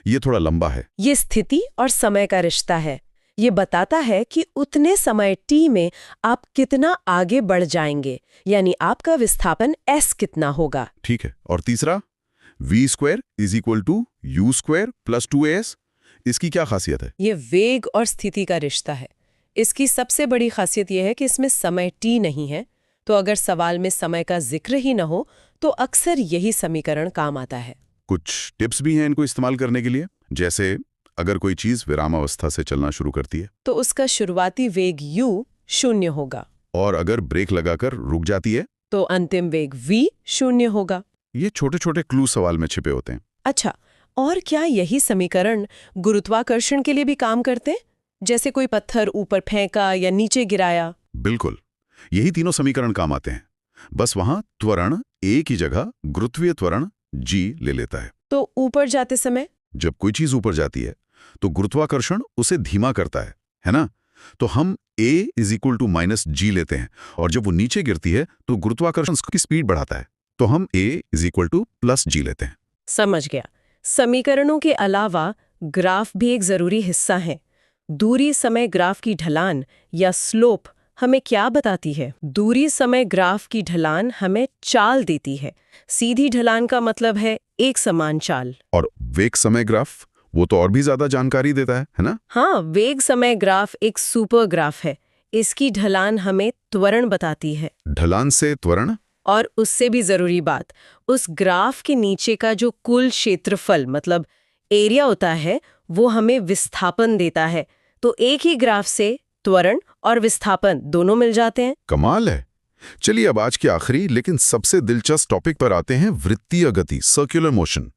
ये थोड़ा लंबा है। ये स्थिति और समय का रिश्ता है। ये बताता है कि उतने समय t में आप कितना आगे बढ़ जाएंगे, यानी आपका विस्थापन s कितना होगा। ठीक है। और तीसरा v square is equal to u square plus 2as। इसकी क्या खासियत है? ये वेग और स्थिति का रिश्ता है। इसकी सबसे बड़ी खासियत यह है कि इसमें समय t नहीं है, तो अगर सवाल में समय का जिक्र ही न हो तो अक्सर यही समीकरण काम आता है। कुछ टिप्स भी हैं इनको इस्तेमाल करने के लिए, जैसे अगर कोई चीज विरामावस्था से चलना शुरू करती है तो उसका शुरुआती वेग u 0 होगा, और अगर ब्रेक लगाकर रुक जाती है तो अंतिम वेग v 0 होगा। ये छोटे छोटे क्लू सवाल में छिपे होते हैं। अच्छा, और क्या यही समीकरण गुरुत्वाकर्षण के लिए भी काम करते हैं? जैसे कोई पत्थर ऊपर फेंका या नीचे गिराया? बिल्कुल, यही तीनों समीकरण काम आते हैं। बस वहां त्वरण a की जगह गुरुत्वीय त्वरण g ले लेता है। तो ऊपर जाते समय जब कोई चीज ऊपर जाती है तो गुरुत्वाकर्षण उसे धीमा करता है ना? तो हम a is equal to minus g लेते हैं, और जब वो नीचे गिरती है तो गुरुत्वाकर्षण उसकी स्पीड बढ़ाता है, तो हम a is equal to plus g लेते हैं। समझ गया। समीकरणों के अलावा ग्राफ भी एक जरूरी हिस्सा है। दूरी समय ग्राफ की ढलान या स्लोप हमें क्या बताती है? दूरी समय ग्राफ की ढलान हमें चाल देती है। सीधी ढलान का मतलब है एक समान चाल। और वेग समय ग्राफ, वो तो और भी ज्यादा जानकारी देता है ना? हाँ, वेग समय ग्राफ एक सुपर ग्राफ है। इसकी ढलान हमें त्वरण बताती है। ढलान से त्वरण? और उससे भी जरूरी बात, उस ग्राफ के नीचे का जो कुल क्षेत्रफल मतलब एरिया होता है वो हमें विस्थापन देता है। तो एक ही ग्राफ से त्वरण और विस्थापन दोनों मिल जाते हैं। कमाल है। चलिए अब आज के आखिरी लेकिन सबसे दिलचस्प टॉपिक पर आते हैं, वृत्तीय गति, सर्कुलर मोशन।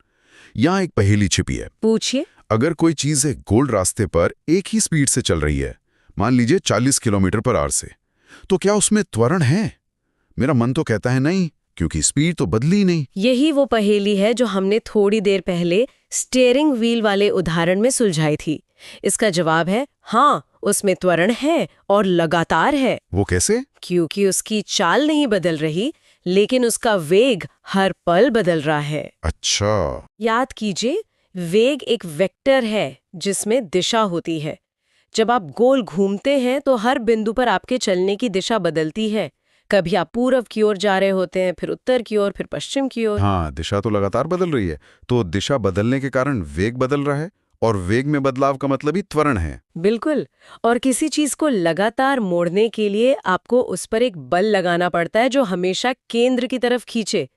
यहाँ एक पहेली छिपी है। पूछिए। अगर कोई चीज एक गोल रास्ते पर एक ही स्पीड से चल रही है, मान लीजिए 40 किलोमीटर पर आवर से, तो क्या उसमें त्वरण है? मेरा मन तो कहता है नहीं, क्योंकि स्पीड तो बदली नहीं। यही वो पहेली है जो हमने थोड़ी देर पहले स्टीयरिंग व्हील वाले उदाहरण में सुलझाई थी। इसका जवाब है हाँ, उसमें त्वरण है और लगातार है। वो कैसे? क्योंकि उसकी चाल नहीं बदल रही, लेकिन उसका वेग हर पल बदल रहा है। अच्छा। याद कीजिए, वेग एक वेक्टर है जिसमें दिशा होती है। जब आप गोल घूमते हैं तो हर बिंदु पर आपके चलने की दिशा बदलती है। कभी आप पूर्व की ओर जा रहे होते हैं, फिर उत्तर की ओर, फिर पश्चिम की ओर। हाँ, दिशा तो लगातार बदल रही है, तो दिशा बदलने के कारण वेग बदल रहा है, और वेग में बदलाव का मतलब ही त्वरण है। बिल्कुल। और किसी चीज को लगातार मोड़ने के लिए आपको उस पर एक बल लगाना पड़ता है जो हमेशा केंद्र की तरफ खींचे।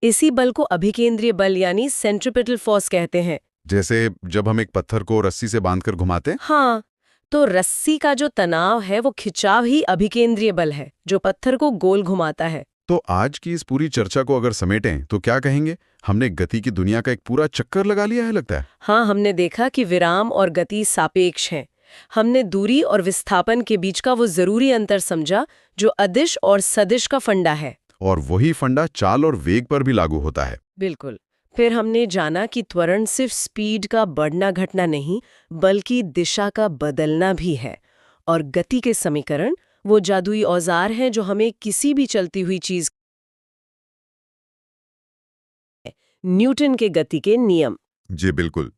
इसी बल को अभिकेंद्रीय बल यानी सेंट्रीपिटल फोर्स कहते हैं। जैसे जब हम एक पत्थर को रस्सी से बांधकर घुमाते हैं। हाँ, तो रस्सी का जो तनाव है वो खिंचाव ही अभिकेंद्रीय बल है जो पत्थर को गोल घुमाता है। तो आज की इस पूरी चर्चा को अगर समेटें तो क्या कहेंगे? हमने गति की दुनिया का एक पूरा चक्कर लगा लिया है लगता है। हाँ, हमने देखा कि विराम और गति सापेक्ष हैं। हमने दूरी और विस्थापन के बीच का वो जरूरी अंतर समझा जो अदिश और सदिश का फंडा है। और वही फंडा चाल और वेग पर भी लागू होता है। बिल्कुल। फिर हमने जाना कि त्वरण सिर्फ स्पीड का बढ़ना घटना नहीं, बल्कि दिशा का बदलना भी है। और गति के समीकरण वो जादुई औजार हैं जो हमें किसी भी चलती हुई चीज, न्यूटन के गति के नियम। जी बिल्कुल,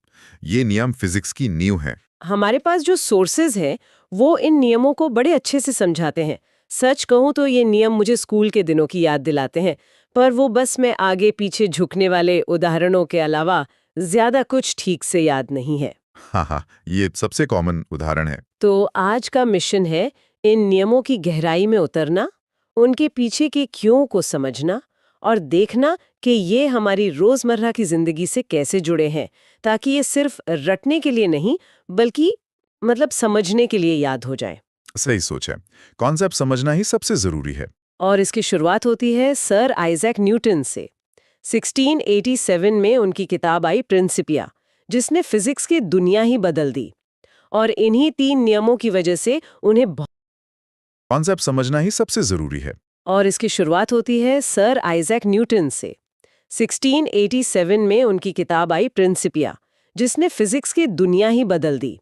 ये नियम फिजिक्स की नींव है। हमारे पास जो सोर्सेज हैं वो इन नियमों को बड़े अच्छे से समझाते हैं। सच कहूं तो ये नियम मुझे स्कूल के दिनों की याद दिलाते हैं, पर वो बस में आगे पीछे झुकने वाले उदाहरणों के अलावा ज्यादा कुछ ठीक से याद नहीं है। हाँ, ये सबसे कॉमन उदाहरण है। तो आज का मिशन है इन नियमों की गहराई में उतरना, उनके पीछे के क्यों को समझना और देखना कि ये हमारी रोजमर्रा की जिंदगी से कैसे जुड़े हैं, ताकि ये सिर्फ रटने के लिए नहीं बल्कि मतलब समझने के लिए याद हो जाए। सही सोच है। कॉन्सेप्ट समझना ही सबसे जरूरी है। और इसकी शुरुआत होती है सर आइजैक न्यूटन से। 1687 में उनकी किताब आई प्रिंसिपिया, जिसने फिजिक्स की दुनिया ही बदल दी। और इन्हीं 3 नियमों की वजह से उन्हें कॉन्सेप्ट समझना ही सबसे जरूरी है। और इसकी शुरुआत होती है सर आइजैक न्यूटन से। 1687 में उनकी किताब आई प्रिंसिपिया, जिसने फिजिक्स की दुनिया ही बदल दी।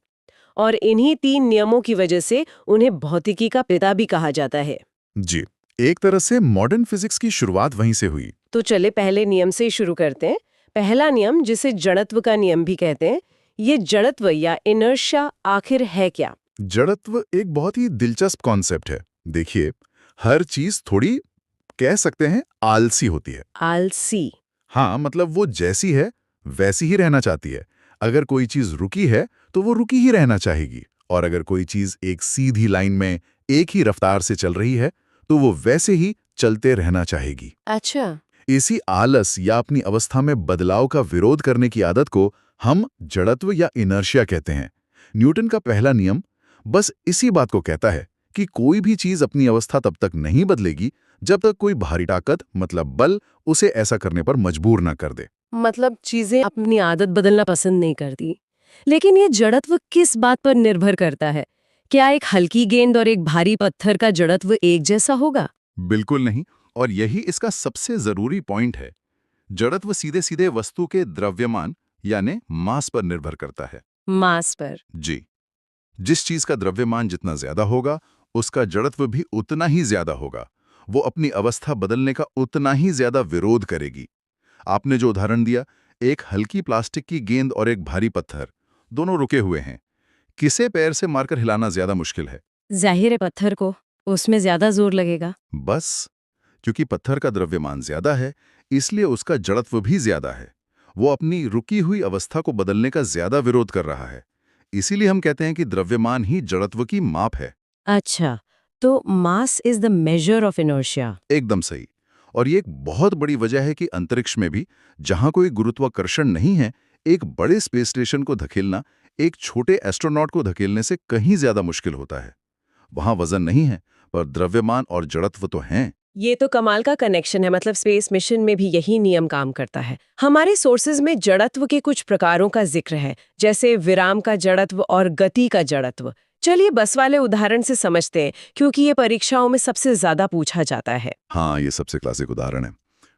और इन्हीं 3 नियमों की वजह से उन्हें भौतिकी का पिता भी कहा जाता है। जी, एक तरह से मॉडर्न फिजिक्स की शुरुआत वहीं से हुई। तो चले पहले नियम से ही शुरू करते हैं। पहला नियम, जिसे जड़त्व का नियम भी कहते हैं, ये जड़त्व या इनर्शिया आखिर है क्या? जड़त्व एक बहुत ही दिलचस्प कॉन्सेप्ट है। देखिए, हर चीज थोड़ी कह सकते हैं आलसी होती है। आलसी? हाँ, मतलब वो जैसी है वैसी ही रहना चाहती है। अगर कोई चीज रुकी है तो वो रुकी ही रहना चाहेगी, और अगर कोई चीज एक सीधी लाइन में एक ही रफ्तार से चल रही है तो वो वैसे ही चलते रहना चाहेगी। अच्छा। इसी आलस या अपनी अवस्था में बदलाव का विरोध करने की आदत को हम जड़त्व या इनर्शिया कहते हैं। न्यूटन का पहला नियम बस इसी बात को कहता है कि कोई भी चीज अपनी अवस्था तब तक नहीं बदलेगी जब तक कोई बाहरी ताकत मतलब बल उसे ऐसा करने पर मजबूर ना कर दे। मतलब चीजें अपनी आदत बदलना पसंद नहीं करती। लेकिन ये जड़त्व किस बात पर निर्भर करता है? क्या एक हल्की गेंद और एक भारी पत्थर का जड़त्व एक जैसा होगा? बिल्कुल नहीं, और यही इसका सबसे जरूरी पॉइंट है। जड़त्व सीधे सीधे वस्तु के द्रव्यमान यानी मास पर निर्भर करता है। मास पर? जी, जिस चीज का द्रव्यमान जितना ज्यादा होगा उसका जड़त्व भी उतना ही ज्यादा होगा। वो अपनी अवस्था बदलने का उतना ही ज्यादा विरोध करेगी। आपने जो उदाहरण दिया, एक हल्की प्लास्टिक की गेंद और एक भारी पत्थर, दोनों रुके हुए हैं। किसे पैर से मारकर हिलाना ज्यादा मुश्किल है? जाहिर है पत्थर को, उसमें ज्यादा जोर लगेगा। बस, क्योंकि पत्थर का द्रव्यमान ज्यादा है इसलिए उसका जड़त्व भी ज्यादा है। वो अपनी रुकी हुई अवस्था को बदलने का ज्यादा विरोध कर रहा है। इसीलिए हम कहते हैं कि द्रव्यमान ही जड़त्व की माप है। अच्छा, तो mass is the measure of inertia. एकदम सही। और ये एक बहुत बड़ी वजह है कि अंतरिक्ष में भी, जहां कोई गुरुत्वाकर्षण नहीं है, एक बड़े स्पेस स्टेशन को धकेलना एक छोटे एस्ट्रोनॉट को धकेलने से कहीं ज्यादा मुश्किल होता है। वहां वजन नहीं है, पर द्रव्यमान और जड़त्व तो हैं। ये तो कमाल का कनेक्शन है। मतलब स्पेस मिशन में भी यही नियम काम करता है। हमारे सोर्सेज में जड़त्व के कुछ प्रकारों का जिक्र है, जैसे विराम का जड़त्व और गति का जड़त्व। चलिए बस वाले उदाहरण से समझते हैं, क्योंकि ये परीक्षाओं में सबसे ज्यादा पूछा जाता है। हाँ, ये सबसे क्लासिक उदाहरण है।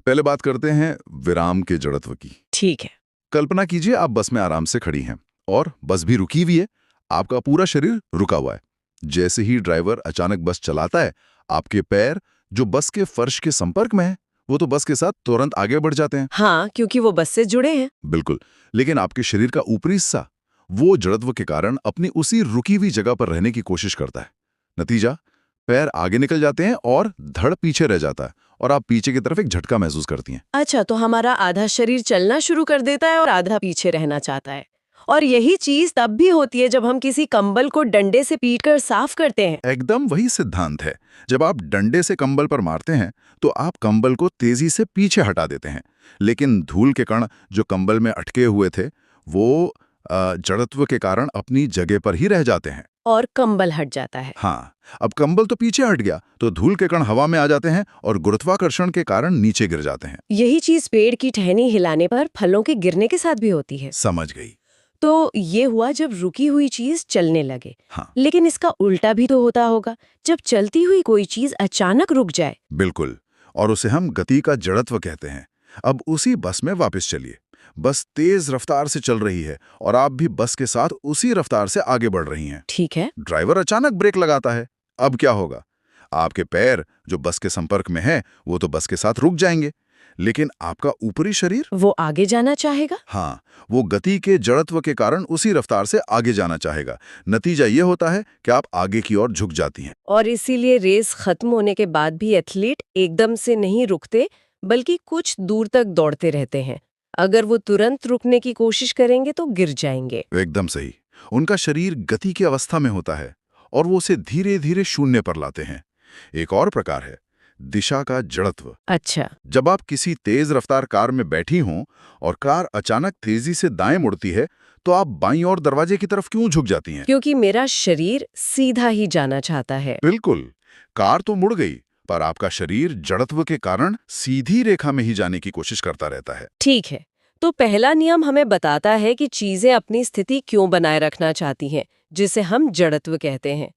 पहले बात करते हैं विराम के जड़त्व की। ठीक है। कल्पना कीजिए आप बस में आराम से खड़ी हैं और बस भी रुकी हुई है। आपका पूरा शरीर रुका हुआ है। जैसे ही ड्राइवर अचानक बस चलाता है, आपके पैर जो बस के फर्श के संपर्क में है, वो तो बस के साथ तुरंत आगे बढ़ जाते हैं। हाँ, क्योंकि वो बस से जुड़े हैं। बिल्कुल, लेकिन आपके शरीर का ऊपरी हिस्सा वो जड़त्व के कारण अपनी उसी रुकी हुई जगह पर रहने की कोशिश करता है। नतीजा, पैर आगे निकल जाते हैं और धड़ पीछे रह जाता है और आप पीछे की तरफ एक झटका महसूस करती हैं। अच्छा, तो हमारा आधा शरीर चलना शुरू कर देता है और आधा पीछे रहना चाहता है। और यही चीज तब भी होती है जब हम किसी कंबल को डंडे से पीटकर साफ करते हैं। एकदम वही सिद्धांत है। जब आप डंडे से कंबल पर मारते हैं तो आप कंबल को तेजी से पीछे हटा देते हैं, लेकिन धूल के कण जो कंबल में अटके हुए थे वो जड़त्व के कारण अपनी जगह पर ही रह जाते हैं और कंबल हट जाता है। हाँ, अब कंबल तो पीछे हट गया तो धूल के कण हवा में आ जाते हैं और गुरुत्वाकर्षण के कारण नीचे गिर जाते हैं। यही चीज पेड़ की टहनी हिलाने पर फलों के गिरने के साथ भी होती है। समझ गई। तो ये हुआ जब रुकी हुई चीज चलने लगे। हाँ, लेकिन इसका उल्टा भी तो होता होगा, जब चलती हुई कोई चीज अचानक रुक जाए। बिल्कुल, और उसे हम गति का जड़त्व कहते हैं। अब उसी बस में वापस चलिए। बस तेज रफ्तार से चल रही है और आप भी बस के साथ उसी रफ्तार से आगे बढ़ रही हैं। ठीक है। ड्राइवर अचानक ब्रेक लगाता है। अब क्या होगा? आपके पैर जो बस के संपर्क में है वो तो बस के साथ रुक जाएंगे, लेकिन आपका ऊपरी शरीर वो आगे जाना चाहेगा। हाँ, वो गति के जड़त्व के कारण उसी रफ्तार से आगे जाना चाहेगा। नतीजा ये होता है कि आप आगे की ओर झुक जाती हैं। और इसीलिए रेस खत्म होने के बाद भी एथलीट एकदम से नहीं रुकते, बल्कि कुछ दूर तक दौड़ते रहते हैं। अगर वो तुरंत रुकने की कोशिश करेंगे तो गिर जाएंगे। एकदम सही। उनका शरीर गति की अवस्था में होता है और वो उसे धीरे धीरे शून्य पर लाते हैं। एक और प्रकार है, दिशा का जड़त्व। अच्छा। जब आप किसी तेज रफ्तार कार में बैठी हों और कार अचानक तेजी से दाएं मुड़ती है, तो आप बाईं ओर दरवाजे की तरफ क्यों झुक जाती हैं? क्योंकि मेरा शरीर सीधा ही जाना चाहता है। बिल्कुल, कार तो मुड़ गई, पर आपका शरीर जड़त्व के कारण सीधी रेखा में ही जाने की कोशिश करता रहता है। ठीक है, तो पहला नियम हमें बताता है कि चीजें अपनी स्थिति क्यों बनाए रखना चाहती हैं, जिसे हम जड़त्व कहते हैं।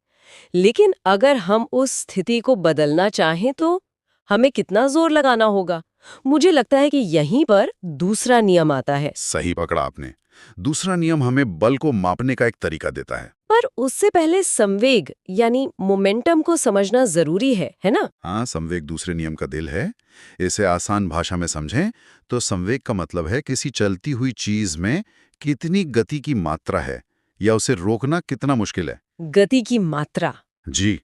लेकिन अगर हम उस स्थिति को बदलना चाहें तो हमें कितना जोर लगाना होगा? मुझे लगता है कि यहीं पर दूसरा नियम आता है। सही पकड़ा आपने। दूसरा नियम हमें बल को मापने का एक तरीका देता है। पर उससे पहले संवेग यानी मोमेंटम को समझना जरूरी है ना? हाँ, संवेग दूसरे नियम का दिल है। इसे आसान भाषा में समझें तो संवेग का मतलब है किसी चलती हुई चीज में कितनी गति की मात्रा है या उसे रोकना कितना मुश्किल है। गति की मात्रा। जी,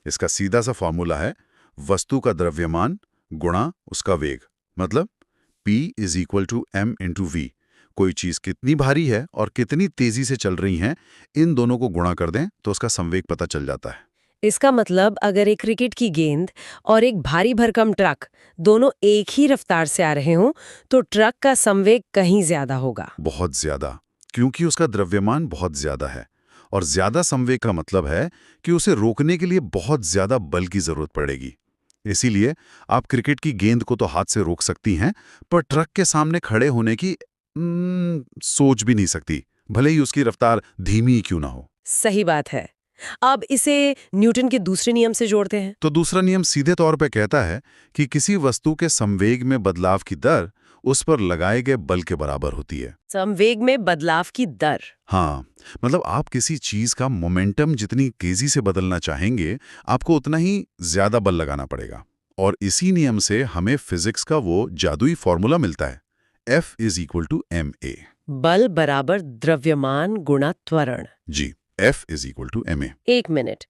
इसका सीधा सा फॉर्मूला है वस्तु का द्रव्यमान गुणा उसका वेग, मतलब P = m × v। कोई चीज कितनी भारी है और कितनी तेजी से चल रही है, इन दोनों को गुणा कर दें तो उसका संवेग पता चल जाता है। इसका मतलब अगर एक क्रिकेट की गेंद और एक भारी भरकम ट्रक दोनों एक ही रफ्तार से आ रहे हों तो ट्रक का संवेग कहीं ज्यादा होगा। बहुत ज्यादा, क्योंकि उसका द्रव्यमान बहुत ज्यादा है। और ज्यादा संवेग का मतलब है कि उसे रोकने के लिए बहुत ज्यादा बल की जरूरत पड़ेगी। इसीलिए आप क्रिकेट की गेंद को तो हाथ से रोक सकती हैं, पर ट्रक के सामने खड़े होने की सोच भी नहीं सकती, भले ही उसकी रफ्तार धीमी ही क्यों ना हो। सही बात है। अब इसे न्यूटन के दूसरे नियम से जोड़ते हैं। तो दूसरा नियम सीधे तौर पे कहता है कि किसी वस्तु के संवेग में बदलाव की दर उस पर लगाए गए बल के बराबर होती है। संवेग में बदलाव की दर। हाँ, मतलब आप किसी चीज का मोमेंटम जितनी तेजी से बदलना चाहेंगे, आपको उतना ही ज्यादा बल लगाना पड़ेगा। और इसी नियम से हमें फिजिक्स का वो जादुई फॉर्मूला मिलता है, F = ma। बल बराबर द्रव्यमान गुणा त्वरण। जी, F = ma। एक मिनट,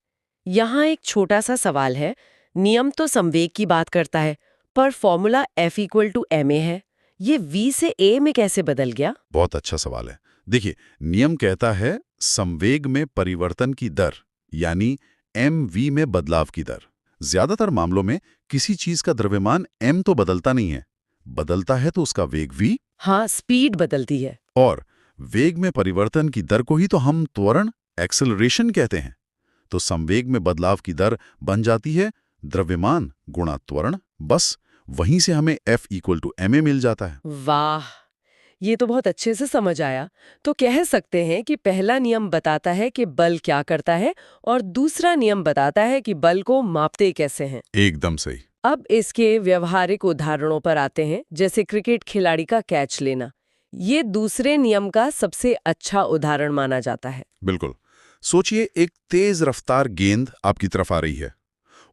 यहाँ एक छोटा सा सवाल है। नियम तो संवेग की बात करता है, पर फॉर्मूला F = ma है। ये V से A में कैसे बदल गया? बहुत अच्छा सवाल है। देखिए, नियम कहता है संवेग में परिवर्तन की दर, यानी mv में बदलाव की दर। ज्यादातर मामलों में किसी चीज का द्रव्यमान m तो बदलता नहीं है, बदलता है तो उसका वेग v। हाँ, स्पीड बदलती है। और वेग में परिवर्तन की दर को ही तो हम त्वरण एक्सेलरेशन कहते हैं। तो संवेग में बदलाव की दर बन जाती है द्रव्यमान गुणा त्वरण। बस वहीं से हमें F = ma मिल जाता है। वाह, ये तो बहुत अच्छे से समझ आया। तो कह सकते हैं कि पहला नियम बताता है कि बल क्या करता है और दूसरा नियम बताता है कि बल को मापते कैसे हैं। एकदम सही। अब इसके व्यवहारिक उदाहरणों पर आते हैं, जैसे क्रिकेट खिलाड़ी का कैच लेना। ये दूसरे नियम का सबसे अच्छा उदाहरण माना जाता है। बिल्कुल। सोचिए, एक तेज रफ्तार गेंद आपकी तरफ आ रही है।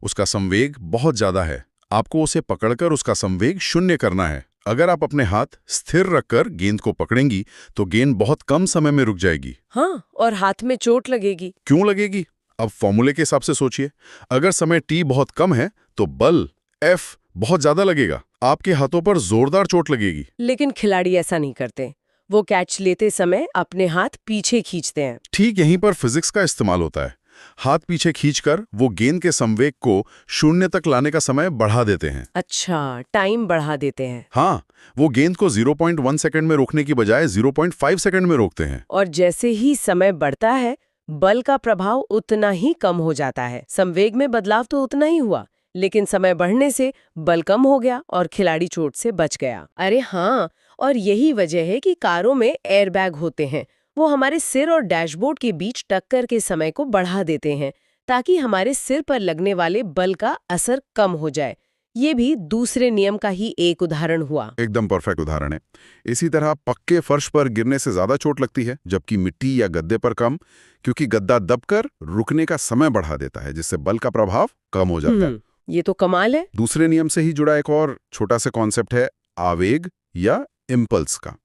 उसका संवेग बहुत ज्यादा है। आपको उसे पकड़कर उसका संवेग शून्य करना है। अगर आप अपने हाथ स्थिर रखकर गेंद को पकड़ेंगी तो गेंद बहुत कम समय में रुक जाएगी। हाँ, और हाथ में चोट लगेगी। क्यों लगेगी? अब फॉर्मूले के हिसाब से सोचिए। अगर समय t बहुत कम है तो बल F बहुत ज्यादा लगेगा, आपके हाथों पर जोरदार चोट लगेगी। लेकिन खिलाड़ी ऐसा नहीं करते। वो कैच लेते समय अपने हाथ पीछे खींचते हैं। ठीक यहीं पर फिजिक्स का इस्तेमाल होता है। हाथ पीछे खींचकर वो गेंद के संवेग को 0 तक लाने का समय बढ़ा देते हैं। अच्छा, टाइम बढ़ा देते हैं। हाँ, वो गेंद को 0.1 सेकंड में रोकने की बजाय 0.5 सेकंड में रोकते हैं। और जैसे ही समय बढ़ता है, बल का प्रभाव उतना ही कम हो जाता है। संवेग में बदलाव तो उतना ही हुआ, लेकिन समय बढ़ने से बल कम हो गया और खिलाड़ी चोट से बच गया। अरे हाँ, और यही वजह है कि कारों में एयरबैग होते हैं। वो हमारे सिर और डैशबोर्ड के बीच टक्कर के समय को बढ़ा देते हैं, ताकि हमारे सिर पर लगने वाले बल का असर कम हो जाए। ये भी दूसरे नियम का ही एक उदाहरण हुआ। एकदम परफेक्ट उदाहरण है। इसी तरह पक्के फर्श पर गिरने से ज्यादा चोट लगती है, जबकि मिट्टी या गद्दे पर कम, क्योंकि गद्दा दबकर रुकने का समय बढ़ा देता है, जिससे बल का प्रभाव कम हो जाता है। ये तो कमाल है। दूसरे नियम से ही जुड़ा एक और छोटा सा कॉन्सेप्ट है आवेग या इम्पल्स का।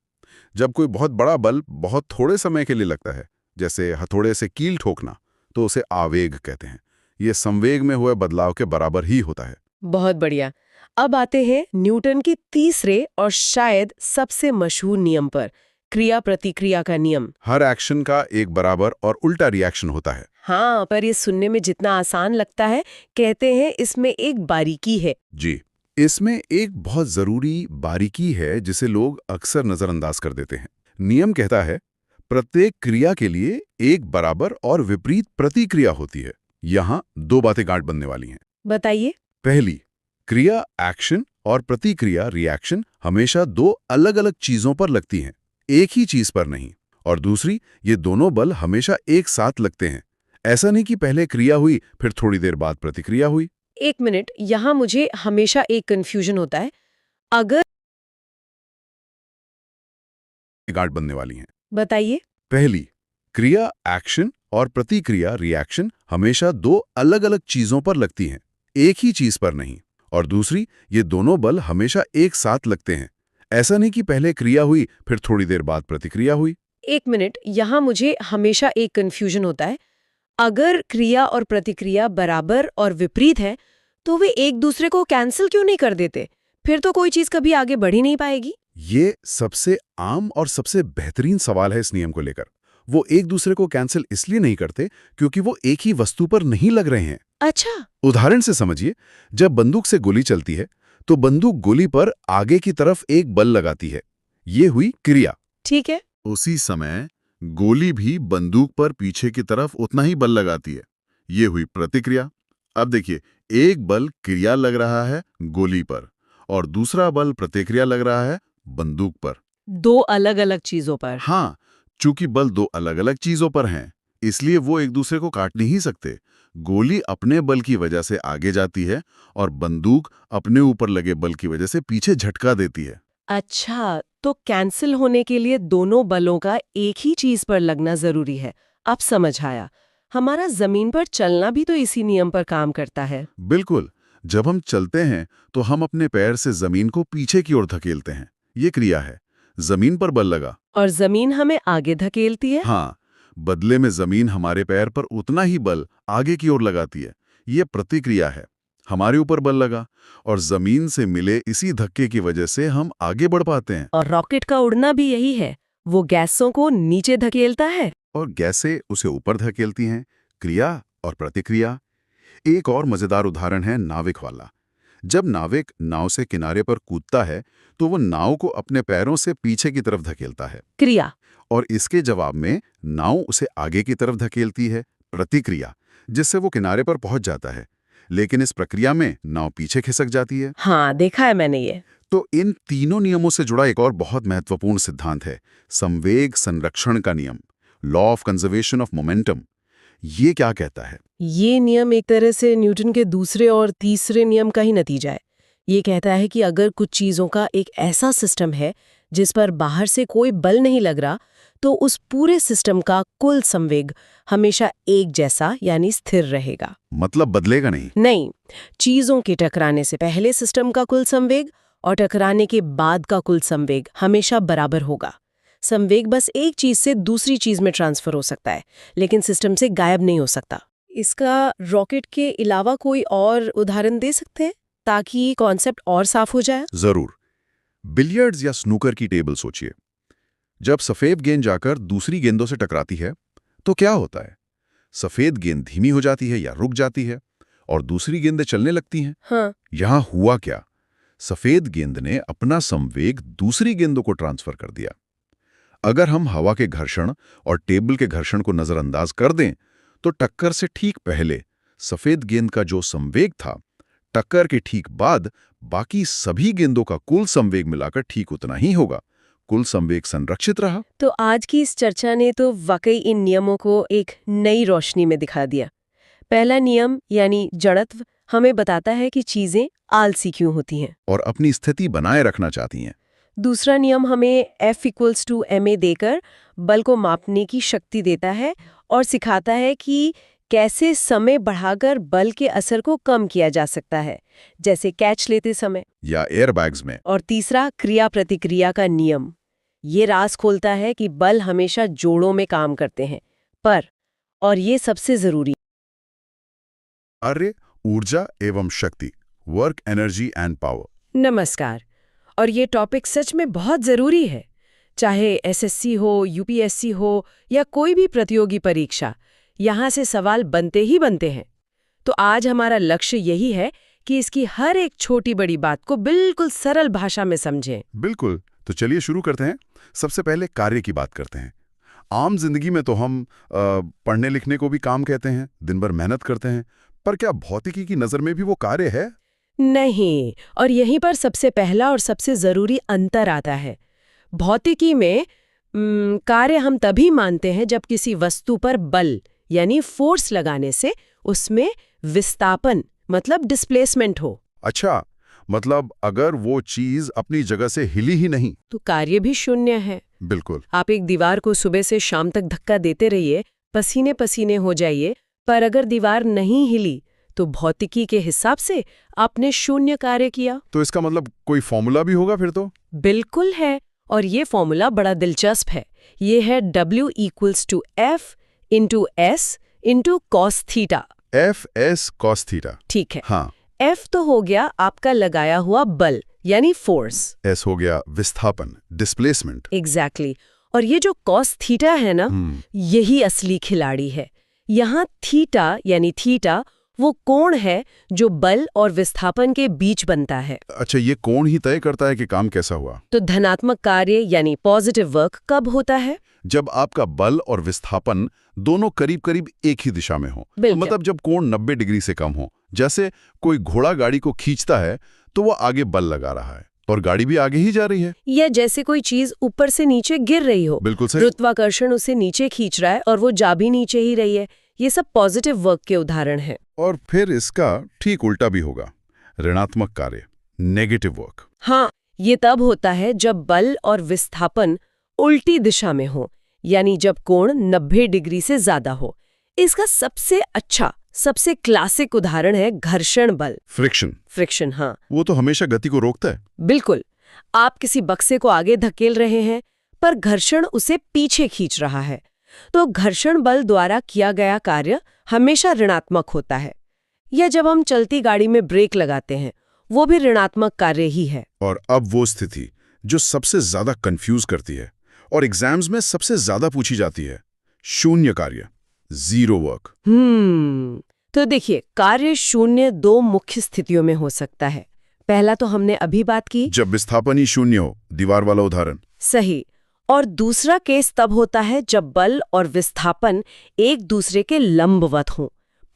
जब कोई बहुत बड़ा बल बहुत थोड़े समय के लिए लगता है, जैसे हथौड़े से कील ठोकना, तो उसे आवेग कहते हैं। ये संवेग में हुए बदलाव के बराबर ही होता है। बहुत बढ़िया। अब आते हैं न्यूटन के तीसरे और शायद सबसे मशहूर नियम पर, क्रिया प्रतिक्रिया का नियम। हर एक्शन का एक बराबर और उल्टा रिएक्शन होता है। हाँ, पर ये सुनने में जितना आसान लगता है, कहते हैं इसमें एक बारीकी है। जी, इसमें एक बहुत जरूरी बारीकी है जिसे लोग अक्सर नजरअंदाज कर देते हैं। नियम कहता है प्रत्येक क्रिया के लिए एक बराबर और विपरीत प्रतिक्रिया होती है। यहाँ दो बातें गांठ बनने वाली हैं। बताइए। पहली, क्रिया एक्शन और प्रतिक्रिया रिएक्शन हमेशा दो अलग-अलग चीजों पर लगती हैं, एक ही चीज पर नहीं। और दूसरी, ये दोनों बल हमेशा एक साथ लगते हैं। ऐसा नहीं कि पहले क्रिया हुई फिर थोड़ी देर बाद प्रतिक्रिया हुई। एक मिनट, यहाँ मुझे हमेशा एक कंफ्यूजन होता है। अगर गांठ बनने वाली हैं। बताइए। पहली, क्रिया एक्शन और प्रतिक्रिया रिएक्शन हमेशा दो अलग-अलग चीजों पर लगती हैं, एक ही चीज पर नहीं। और दूसरी, ये दोनों बल हमेशा एक साथ लगते हैं। ऐसा नहीं कि पहले क्रिया हुई फिर थोड़ी देर बाद प्रतिक्रिया हुई। एक मिनट, यहाँ मुझे हमेशा एक कंफ्यूजन होता है। अगर क्रिया और प्रतिक्रिया बराबर और विपरीत है, तो वे एक दूसरे को कैंसिल क्यों नहीं कर देते? फिर तो कोई चीज कभी आगे बढ़ ही नहीं पाएगी। ये सबसे आम और सबसे बेहतरीन सवाल है इस नियम को लेकर। वो एक दूसरे को कैंसिल इसलिए नहीं करते क्योंकि वो एक ही वस्तु पर नहीं लग रहे हैं। अच्छा। उदाहरण से समझिए, जब बंदूक से गोली चलती है तो बंदूक गोली पर आगे की तरफ एक बल लगाती है। ये हुई क्रिया। ठीक है। उसी समय गोली भी बंदूक पर पीछे की तरफ उतना ही बल लगाती है। ये हुई प्रतिक्रिया। अब देखिए, एक बल क्रिया लग रहा है गोली पर और दूसरा बल प्रतिक्रिया लग रहा है बंदूक पर। दो अलग अलग चीजों पर। हाँ, चूंकि बल दो अलग अलग चीजों पर हैं, इसलिए वो एक दूसरे को काट नहीं सकते। गोली अपने बल की वजह से आगे जाती है और बंदूक अपने ऊपर लगे बल की वजह से पीछे झटका देती है। अच्छा, तो कैंसिल होने के लिए दोनों बलों का एक ही चीज पर लगना जरूरी है। अब समझ आया। हमारा जमीन पर चलना भी तो इसी नियम पर काम करता है। बिल्कुल, जब हम चलते हैं तो हम अपने पैर से जमीन को पीछे की ओर धकेलते हैं। ये क्रिया है, जमीन पर बल लगा। और जमीन हमें आगे धकेलती है। हाँ, बदले में जमीन हमारे पैर पर उतना ही बल आगे की ओर लगाती है। ये प्रतिक्रिया है, हमारे ऊपर बल लगा और जमीन से मिले इसी धक्के की वजह से हम आगे बढ़ पाते हैं। और रॉकेट का उड़ना भी यही है, वो गैसों को नीचे धकेलता है। और गैसें उसे ऊपर धकेलती हैं। क्रिया और प्रतिक्रिया। एक और मजेदार उदाहरण है नाविक वाला। जब नाविक नाव से किनारे पर कूदता है तो वो नाव को अपने पैरों से पीछे की तरफ धकेलता है क्रिया। और इसके जवाब में नाव उसे आगे की तरफ धकेलती है, प्रतिक्रिया, जिससे वो किनारे पर पहुंच जाता है। लेकिन इस प्रक्रिया में नाव पीछे खिसक जाती है। हाँ, देखा है मैंने ये। तो इन तीनों नियमों से जुड़ा एक और बहुत महत्वपूर्ण सिद्धांत है, संवेग संरक्षण का नियम, law of conservation of momentum. ये क्या कहता है? ये नियम एक तरह से न्यूटन के दूसरे और तीसरे नियम का ही नतीजा है। ये कहता है कि अगर कुछ चीजों का एक ऐसा सिस्टम है जिस पर बाहर से कोई बल नहीं लग रहा, तो उस पूरे सिस्टम का कुल संवेग हमेशा एक जैसा यानी स्थिर रहेगा। मतलब बदलेगा नहीं? नहीं, चीजों के टकराने से पहले सिस्टम का कुल संवेग और टकराने के बाद का कुल संवेग हमेशा बराबर होगा। संवेग बस एक चीज से दूसरी चीज में ट्रांसफर हो सकता है, लेकिन सिस्टम से गायब नहीं हो सकता। इसका रॉकेट के अलावा कोई और उदाहरण दे सकते हैं ताकि कॉन्सेप्ट और साफ हो जाए? जरूर। बिलियर्ड्स या स्नूकर की टेबल सोचिए। जब सफेद गेंद जाकर दूसरी गेंदों से टकराती है तो क्या होता है? सफेद गेंद धीमी हो जाती है या रुक जाती है और दूसरी गेंदें चलने लगती हैं। हाँ। यहां हुआ क्या? सफेद गेंद ने अपना संवेग दूसरी गेंदों को ट्रांसफर कर दिया। अगर हम हवा के घर्षण और टेबल के घर्षण को नजरअंदाज कर दें तो टक्कर से ठीक पहले सफेद गेंद का जो संवेग था, टक्कर के ठीक बाद बाकी सभी गेंदों का कुल संवेग मिलाकर ठीक उतना ही होगा। कुल संवेग संरक्षित रहा। तो आज की इस चर्चा ने तो वाकई इन नियमों को एक नई रोशनी में दिखा दिया। पहला नियम यानी जड़त्व हमें बताता है कि चीजें आलसी क्यों होती हैं और अपनी स्थिति बनाए रखना चाहती हैं। दूसरा नियम हमें F=ma देकर बल को मापने की शक्ति देता है और सिखाता है कि कैसे समय बढ़ाकर बल के असर को कम किया जा सकता है, जैसे कैच लेते समय या एयरबैग्स में। और तीसरा क्रिया प्रतिक्रिया का नियम। ये राज खोलता है कि बल हमेशा जोड़ों में काम करते हैं, पर और ये सबसे जरूरी, कार्य, ऊर्जा एवं शक्ति, वर्क, एनर्जी एंड पावर। नमस्कार। और ये टॉपिक सच में बहुत जरूरी है, चाहे SSC हो, UPSC हो या कोई भी प्रतियोगी परीक्षा। यहाँ से सवाल बनते ही बनते हैं। तो आज हमारा लक्ष्य यही है कि इसकी हर एक छोटी बड़ी बात को बिल्कुल सरल भाषा में समझें। बिल्कुल, तो चलिए शुरू करते हैं। सबसे पहले कार्य की बात करते हैं। आम जिंदगी में तो हम पढ़ने लिखने को भी काम कहते हैं, दिन भर मेहनत करते हैं, पर क्या भौतिकी की नज़र में भी वो कार्य है? नहीं, और यहीं पर सबसे पहला और सबसे जरूरी अंतर आता है। भौतिकी में कार्य हम तभी मानते हैं जब किसी वस्तु पर बल यानी फोर्स लगाने से उसमें विस्थापन मतलब डिस्प्लेसमेंट हो। अच्छा, मतलब अगर वो चीज अपनी जगह से हिली ही नहीं तो कार्य भी शून्य है। बिल्कुल। आप एक दीवार को सुबह से शाम तक धक्का देते रहिए, पसीने पसीने हो जाइए, पर अगर दीवार नहीं हिली तो भौतिकी के हिसाब से आपने शून्य कार्य किया। तो इसका मतलब कोई फॉर्मूला भी होगा फिर तो? बिल्कुल है, और ये फॉर्मूला बड़ा दिलचस्प है। ये है W=F × S × cos theta. F/s cos theta. ठीक है। हाँ। F तो हो गया आपका लगाया हुआ बल यानी फोर्स। S हो गया विस्थापन, डिस्प्लेसमेंट। एग्जैक्टली। और ये जो cos थीटा है ना, यही असली खिलाड़ी है। यहाँ थीटा यानी थीटा वो कोण है जो बल और विस्थापन के बीच बनता है। अच्छा, ये कोण ही तय करता है कि काम कैसा हुआ। तो धनात्मक कार्य यानी पॉजिटिव वर्क कब होता है? जब आपका बल और विस्थापन दोनों करीब करीब एक ही दिशा में हो। तो मतलब जब कोण 90 डिग्री से कम हो। जैसे कोई घोड़ा गाड़ी को खींचता है तो वो आगे बल लगा रहा है और गाड़ी भी आगे ही जा रही है। या जैसे कोई चीज ऊपर से नीचे गिर रही हो। बिल्कुल सही। गुरुत्वाकर्षण उसे नीचे खींच रहा है और वो जा भी नीचे ही रही है। ये सब पॉजिटिव वर्क के उदाहरण हैं। और फिर इसका ठीक उल्टा भी होगा, ऋणात्मक कार्य, नेगेटिव वर्क। हाँ, ये तब होता है जब बल और विस्थापन उल्टी दिशा में हो, यानी जब कोण 90 डिग्री से ज्यादा हो। इसका सबसे अच्छा, सबसे क्लासिक उदाहरण है घर्षण बल। फ्रिक्शन। हाँ। वो तो हमेशा गति को रोकता है। बिल्कुल। आप किसी बक्से को आगे धकेल रहे हैं, पर घर्षण उसे पीछे खींच रहा है। तो घर्षण बल द्वारा किया गया कार्य हमेशा ऋणात्मक होता है। या जब हम चलती गाड़ी में ब्रेक लगाते हैं, वो भी ऋणात्मक कार्य ही है। और अब वो स्थिति जो सबसे ज्यादा कंफ्यूज करती है और एग्जाम्स में सबसे ज्यादा पूछी जाती है, शून्य कार्य, जीरो वर्क। तो देखिए, कार्य शून्य दो मुख्य स्थितियों में हो सकता है। पहला तो हमने अभी बात की, जब विस्थापन ही शून्य हो, दीवार वाला उदाहरण। सही। और दूसरा केस तब होता है जब बल और विस्थापन एक दूसरे के लंबवत हों,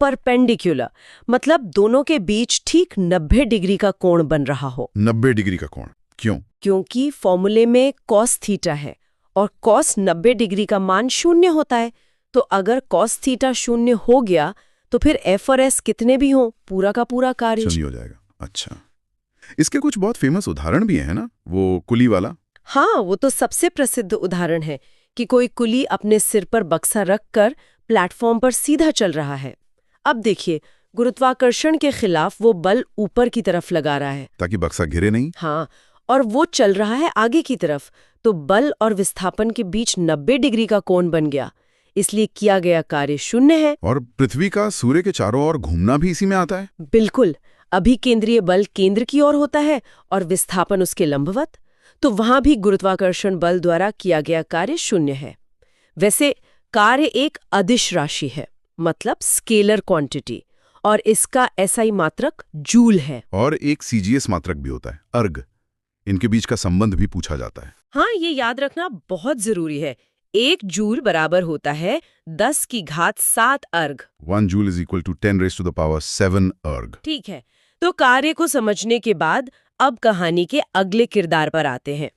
परपेंडिकुलर, मतलब दोनों के बीच ठीक 90 डिग्री का कोण बन रहा हो। 90 डिग्री का कोण क्यों? क्योंकि फॉर्मूले में cos थीटा है और cos 90 डिग्री का मान शून्य होता है। तो अगर cos थीटा शून्य हो गया तो फिर F और S कितने भी हों, पूरा का पूरा कार्य शून्य हो जाएगा। अच्छा, इसके कुछ बहुत फेमस उदाहरण भी हैं ना, वो कुली वाला। हाँ, वो तो सबसे प्रसिद्ध उदाहरण है कि कोई कुली अपने सिर पर बक्सा रखकर प्लेटफॉर्म पर सीधा चल रहा है। अब देखिए, गुरुत्वाकर्षण के खिलाफ वो बल ऊपर की तरफ लगा रहा है ताकि बक्सा गिरे नहीं। हाँ, और वो चल रहा है आगे की तरफ, तो बल और विस्थापन के बीच 90 डिग्री का कोण बन गया। इसलिए किया गया कार्य शून्य है। और पृथ्वी का सूर्य के चारों ओर घूमना भी इसी में आता है। बिल्कुल। अभिकेंद्रीय बल केंद्र की ओर होता है और विस्थापन उसके लंबवत, तो वहां भी गुरुत्वाकर्षण बल द्वारा किया गया कार्य शून्य है। वैसे कार्य एक अदिश राशि है, मतलब स्केलर क्वांटिटी, और इसका एसआई मात्रक जूल है। और एक सीजीएस मात्रक भी होता है, अर्ग। इनके बीच का संबंध भी पूछा जाता है। हाँ, ये याद रखना बहुत जरूरी है। 1 जूल बराबर होता है 10⁻7 अर्ग। 1 जूल इज इक्वल टू 10⁻7 अर्ग। ठीक है, तो कार्य को समझने के बाद अब कहानी के अगले किरदार पर आते हैं।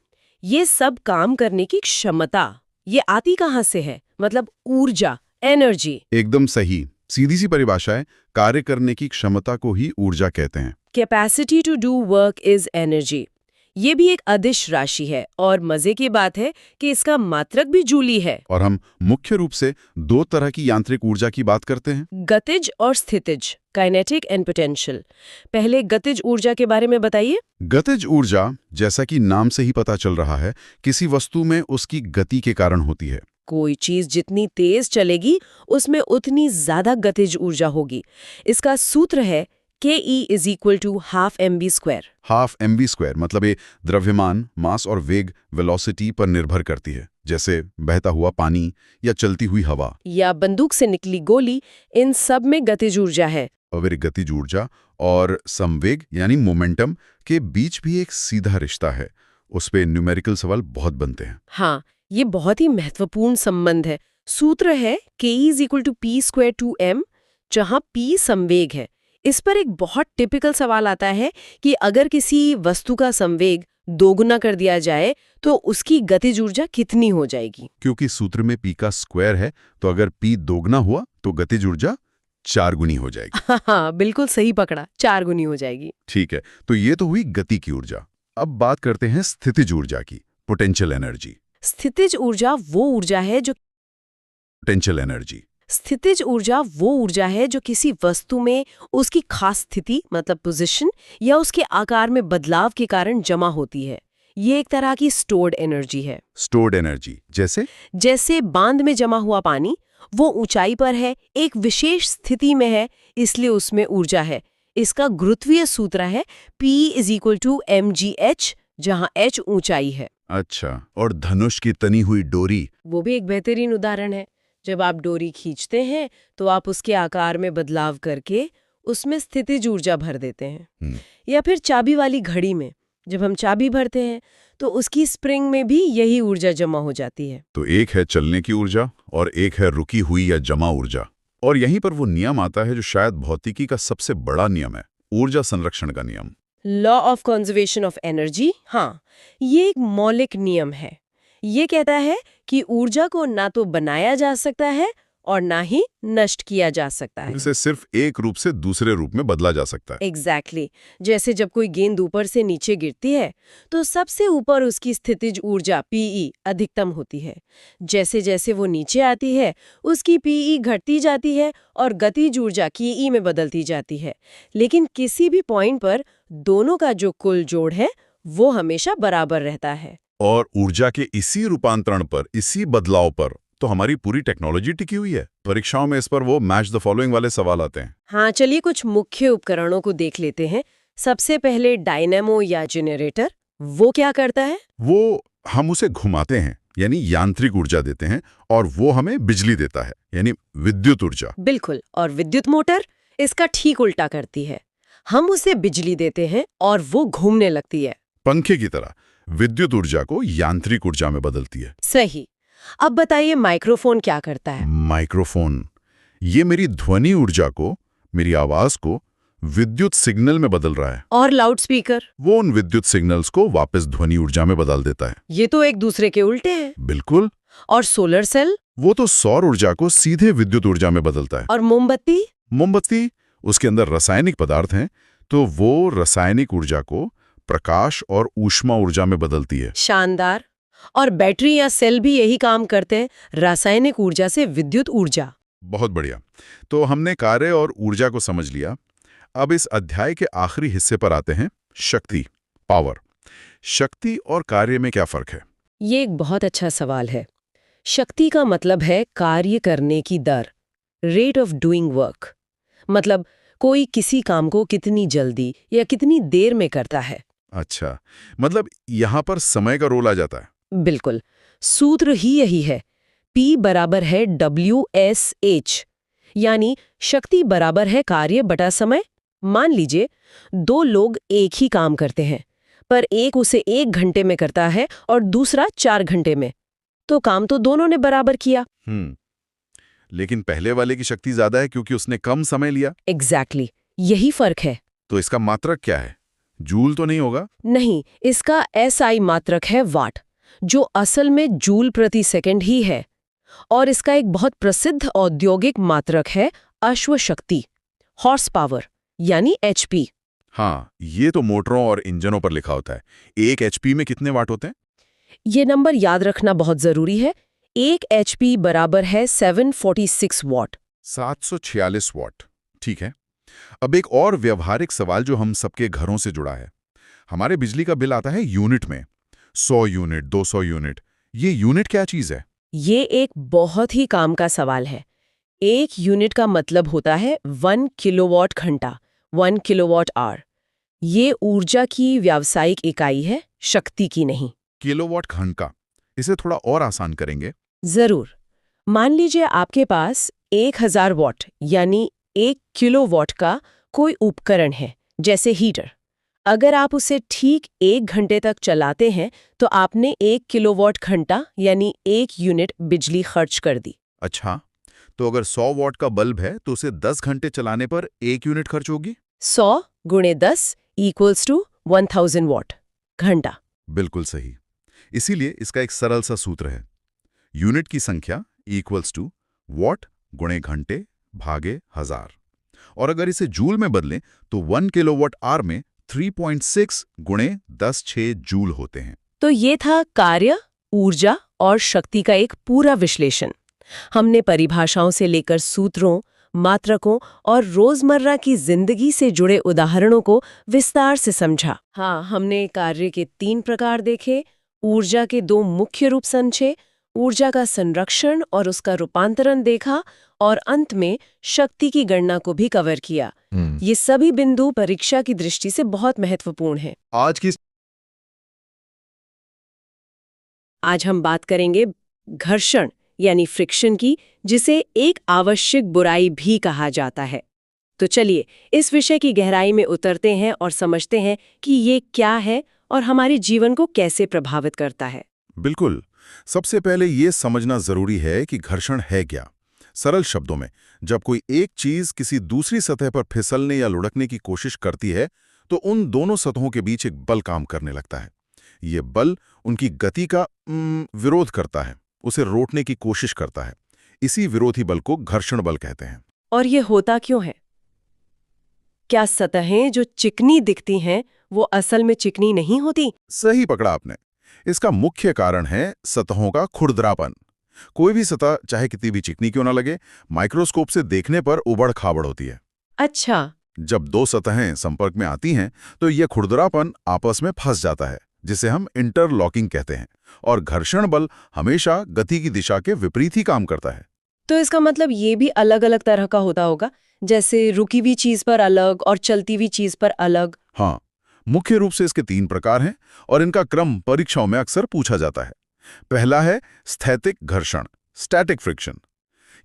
ये सब काम करने की क्षमता, ये आती कहाँ से है? मतलब ऊर्जा, एनर्जी। एकदम सही। सीधी सी परिभाषा है, कार्य करने की क्षमता को ही ऊर्जा कहते हैं। Capacity to do work is energy. ये भी एक अदिश राशि है और मजे की बात है कि इसका मात्रक भी जूली है। और हम मुख्य रूप से 2 तरह की यांत्रिक ऊर्जा की बात करते हैं, गतिज और स्थितिज, काइनेटिक एंड पोटेंशियल। पहले गतिज ऊर्जा के बारे में बताइए। गतिज ऊर्जा, जैसा कि नाम से ही पता चल रहा है, किसी वस्तु में उसकी गति के कारण होती है। कोई चीज जितनी तेज चलेगी उसमें उतनी ज्यादा गतिज ऊर्जा होगी। इसका सूत्र है ke is equal to half mv²। Half mv² मतलब ये द्रव्यमान, मास और वेग वेलोसिटी पर निर्भर करती है, जैसे बहता हुआ पानी या चलती हुई हवा। या बंदूक से निकली गोली, इन सब में गतिज ऊर्जा है। और गतिज ऊर्जा और संवेग यानी मोमेंटम के बीच भी एक सीधा रिश्ता है। उस पे न्यूमेरिकल सवाल बहुत बनते हैं। हाँ, ये बहुत ही महत्वपूर्ण संबंध है। सूत्र है ke is equal to p² 2m, जहाँ p संवेग है। इस पर एक बहुत टिपिकल सवाल आता है कि अगर किसी वस्तु का संवेग दोगुना कर दिया जाए तो उसकी गतिज ऊर्जा कितनी हो जाएगी। क्योंकि सूत्र में p का स्क्वायर है, तो अगर p दोगुना हुआ तो गतिज ऊर्जा 4 गुनी हो जाएगी। हाँ, बिल्कुल सही पकड़ा, 4 गुनी हो जाएगी। ठीक है, तो ये तो हुई गति की ऊर्जा। अब बात करते हैं स्थितिज ऊर्जा की, पोटेंशियल एनर्जी। स्थितिज ऊर्जा वो ऊर्जा है जो पोटेंशियल एनर्जी स्थितिज ऊर्जा वो ऊर्जा है जो किसी वस्तु में उसकी खास स्थिति मतलब पोजीशन या उसके आकार में बदलाव के कारण जमा होती है। ये एक तरह की स्टोर्ड एनर्जी है। स्टोर्ड एनर्जी जैसे बांध में जमा हुआ पानी, वो ऊंचाई पर है, एक विशेष स्थिति में है, इसलिए उसमें ऊर्जा है। इसका गुरुत्वीय सूत्र है P is equal to mgh, जहां h ऊंचाई है। अच्छा, और धनुष की तनी हुई डोरी? वो भी एक बेहतरीन उदाहरण है। जब आप डोरी खींचते हैं तो आप उसके आकार में बदलाव करके उसमें स्थितिज ऊर्जा भर देते हैं। या फिर चाबी वाली घड़ी में जब हम चाबी भरते हैं तो उसकी स्प्रिंग में भी यही ऊर्जा जमा हो जाती है। तो एक है चलने की ऊर्जा और एक है रुकी हुई या जमा ऊर्जा। और यहीं पर वो नियम आता है जो शायद भौतिकी का सबसे बड़ा नियम है, ऊर्जा संरक्षण का नियम। Law of conservation of energy. हाँ, ये एक मौलिक नियम है। ये कहता है कि ऊर्जा को ना तो बनाया जा सकता है और ना ही नष्ट किया जा सकता है। इसे सिर्फ एक रूप से दूसरे रूप में बदला जा सकता है। एग्जैक्टली। जैसे जब कोई गेंद ऊपर से नीचे गिरती है तो सबसे ऊपर उसकी स्थितिज ऊर्जा Pe अधिकतम होती है। जैसे जैसे वो नीचे आती है उसकी Pe घटती जाती है और गतिज ऊर्जा Ke में बदलती जाती है। लेकिन किसी भी पॉइंट पर दोनों का जो कुल जोड़ है वो हमेशा बराबर रहता है। और ऊर्जा के इसी रूपांतरण पर, इसी बदलाव पर तो हमारी पूरी टेक्नोलॉजी टिकी हुई है। परीक्षाओं में इस पर वो मैच द फॉलोइंग वाले सवाल आते हैं। हाँ, चलिए कुछ मुख्य उपकरणों को देख लेते हैं। सबसे पहले डायनेमो या जनरेटर। वो क्या करता है? वो हम उसे घुमाते हैं यानी यांत्रिक ऊर्जा देते हैं और वो हमें बिजली देता है यानी विद्युत ऊर्जा। बिल्कुल। और विद्युत मोटर इसका ठीक उल्टा करती है। हम उसे बिजली देते हैं और वो घूमने लगती है। पंखे की तरह विद्युत ऊर्जा को यांत्रिक ऊर्जा में बदलती है। सही। अब बताइए माइक्रोफोन क्या करता है? माइक्रोफोन ये मेरी ध्वनि ऊर्जा को, मेरी आवाज को विद्युत सिग्नल में बदल रहा है। और लाउड स्पीकर? वो उन विद्युत सिग्नल्स को वापस ध्वनि ऊर्जा में बदल देता है। ये तो एक दूसरे के उल्टे हैं। बिल्कुल। और सोलर सेल? वो तो सौर ऊर्जा को सीधे विद्युत ऊर्जा में बदलता है। और मोमबत्ती? मोमबत्ती उसके अंदर रासायनिक पदार्थ हैं, तो वो रासायनिक ऊर्जा को प्रकाश और ऊष्मा ऊर्जा में बदलती है। शानदार। और बैटरी या सेल भी यही काम करते हैं, रासायनिक ऊर्जा से विद्युत ऊर्जा। बहुत बढ़िया। तो हमने कार्य और ऊर्जा को समझ लिया। अब इस अध्याय के आखिरी हिस्से पर आते हैं, शक्ति, पावर। शक्ति और कार्य में क्या फर्क है? ये एक बहुत अच्छा सवाल है। शक्ति का मतलब है कार्य करने की दर, रेट ऑफ डूइंग वर्क। मतलब कोई किसी काम को कितनी जल्दी या कितनी देर में करता है। अच्छा, मतलब यहाँ पर समय का रोल आ जाता है। बिल्कुल। सूत्र ही यही है। P बराबर है WSH, यानी शक्ति बराबर है कार्य बटा समय। मान लीजिए 2 लोग एक ही काम करते हैं, पर एक उसे 1 घंटे में करता है और दूसरा 4 घंटे में, तो काम तो दोनों ने बराबर किया। लेकिन पहले वाले की शक्ति ज्यादा है क्योंकि उसने कम समय लिया। एग्जैक्टली, यही फर्क है। तो इसका मात्रक क्या है? जूल तो नहीं होगा? नहीं, इसका SI मात्रक है वाट, जो असल में जूल प्रति सेकंड ही है। और इसका एक बहुत प्रसिद्ध औद्योगिक मात्रक है अश्वशक्ति, हॉर्स पावर, यानी HP। हाँ, ये तो मोटरों और इंजनों पर लिखा होता है। 1 HP में कितने वाट होते हैं? ये नंबर याद रखना बहुत जरूरी है। 1 HP बराबर है 746 वॉट। 746 वॉट। ठीक है। अब एक और व्यवहारिक सवाल जो हम सबके घरों से जुड़ा है। हमारे बिजली का बिल आता है यूनिट में, 100 यूनिट, 200 यूनिट। ये यूनिट क्या चीज है? ये एक बहुत ही काम का सवाल है। 1 यूनिट का मतलब होता है 1 किलोवाट घंटा, 1 किलोवाट आवर। ये ऊर्जा की व्यावसायिक इकाई है, शक्ति की नहीं। किलोवाट घंटा, इसे थोड़ा और आसान करेंगे। जरूर। मान लीजिए आपके पास 1000 वॉट यानी 1 किलोवाट का कोई उपकरण है, जैसे हीटर। अगर आप उसे ठीक 1 घंटे तक चलाते हैं तो आपने 1 किलोवाट घंटा यानी 1 यूनिट बिजली खर्च कर दी। अच्छा, तो अगर 100 वॉट का बल्ब है तो उसे 10 घंटे चलाने पर 1 यूनिट खर्च होगी। 100 गुणे 10 इक्वल्स टू 1000 वॉट घंटा। बिल्कुल सही। इसीलिए इसका एक सरल सा सूत्र है, यूनिट की संख्या इक्वल्स टू वॉट गुणे घंटे भागे 1000। और अगर इसे जूल में बदलें तो 1 किलोवाट आवर में 3.6 गुणे 10⁶ जूल होते हैं। तो ये था कार्य, ऊर्जा और शक्ति का एक पूरा विश्लेषण। हमने परिभाषाओं से लेकर सूत्रों, मात्रकों और रोजमर्रा की जिंदगी से जुड़े उदाहरणों को विस्तार से समझा। हाँ, हमने कार्य के 3 प्रकार देखे, ऊर्जा के 2 मुख्य रूप समझे, ऊर्जा का संरक्षण और उसका रूपांतरण देखा, और अंत में शक्ति की गणना को भी कवर किया। ये सभी बिंदु परीक्षा की दृष्टि से बहुत महत्वपूर्ण हैं। आज हम बात करेंगे घर्षण यानी फ्रिक्शन की, जिसे एक आवश्यक बुराई भी कहा जाता है। तो चलिए इस विषय की गहराई में उतरते हैं और समझते हैं कि ये क्या है और हमारे जीवन को कैसे प्रभावित करता है। बिल्कुल। सबसे पहले ये समझना जरूरी है कि घर्षण है क्या। सरल शब्दों में, जब कोई एक चीज किसी दूसरी सतह पर फिसलने या लुढ़कने की कोशिश करती है तो उन दोनों सतहों के बीच एक बल काम करने लगता है। ये बल उनकी गति का विरोध करता है, उसे रोकने की कोशिश करता है। इसी विरोधी बल को घर्षण बल कहते हैं। और ये होता क्यों है? क्या सतहें जो चिकनी दिखती हैं वो असल में चिकनी नहीं होती? सही पकड़ा आपने। इसका मुख्य कारण है सतहों का खुरदरापन। कोई भी सतह, चाहे कितनी भी चिकनी क्यों ना लगे, माइक्रोस्कोप से देखने पर उबड़-खाबड़ होती है। अच्छा। जब 2 सतहें संपर्क में आती हैं तो यह खुरदरापन आपस में फंस जाता है, जिसे हम इंटरलॉकिंग कहते हैं। और घर्षण बल हमेशा गति की दिशा के विपरीत ही काम करता है। तो इसका मतलब ये भी अलग-अलग तरह का होता होगा, जैसे रुकी हुई चीज पर अलग और चलती हुई चीज पर अलग। हाँ, मुख्य रूप से इसके 3 प्रकार हैं और इनका क्रम परीक्षाओं में अक्सर पूछा जाता है। पहला है स्थैतिक घर्षण, स्टैटिक फ्रिक्शन।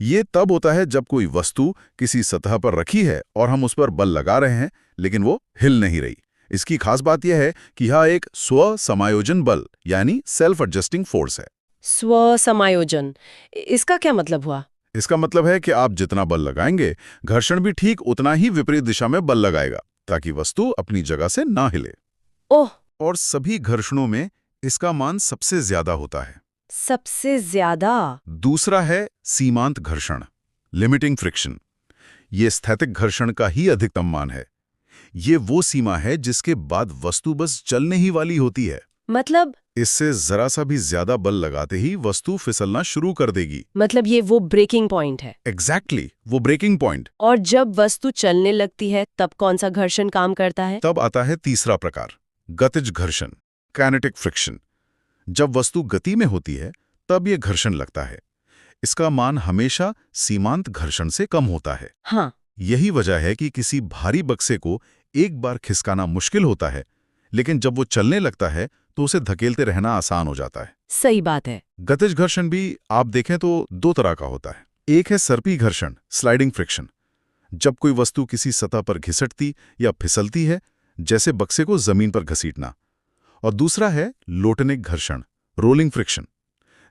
ये तब होता है जब कोई वस्तु किसी सतह पर रखी है और हम उस पर बल लगा रहे हैं लेकिन वो हिल नहीं रही। इसकी खास बात यह है कि यह एक स्व समायोजन बल यानी सेल्फ एडजस्टिंग फोर्स है। स्व समायोजन, इसका क्या मतलब हुआ? इसका मतलब है कि आप जितना बल लगाएंगे, घर्षण भी ठीक उतना ही विपरीत दिशा में बल लगाएगा, ताकि वस्तु अपनी जगह से ना हिले। ओह! और सभी घर्षणों में इसका मान सबसे ज्यादा होता है। सबसे ज्यादा? दूसरा है सीमांत घर्षण, लिमिटिंग फ्रिक्शन। ये स्थैतिक घर्षण का ही अधिकतम मान है। ये वो सीमा है जिसके बाद वस्तु बस चलने ही वाली होती है। मतलब? इससे जरा सा भी ज्यादा बल लगाते ही वस्तु फिसलना शुरू कर देगी। मतलब ये वो ब्रेकिंग पॉइंट है। एग्जैक्टली, वो ब्रेकिंग पॉइंट। और जब वस्तु चलने लगती है तब कौन सा घर्षण काम करता है? तब आता है तीसरा प्रकार, गतिज घर्षण, काइनेटिक फ्रिक्शन। जब वस्तु गति में होती है तब ये घर्षण लगता है। इसका मान हमेशा सीमांत घर्षण से कम होता है। हाँ। यही वजह है कि किसी भारी बक्से को एक बार खिसकाना मुश्किल होता है, लेकिन जब वो चलने लगता है तो उसे धकेलते रहना आसान हो जाता है। सही बात है। गतिज घर्षण भी आप देखें तो 2 तरह का होता है। एक है सर्पी घर्षण, स्लाइडिंग फ्रिक्शन। जब कोई वस्तु किसी सतह पर घिसटती या फिसलती है, जैसे बक्से को जमीन पर घसीटना। और दूसरा है लोटनिक घर्षण, रोलिंग फ्रिक्शन।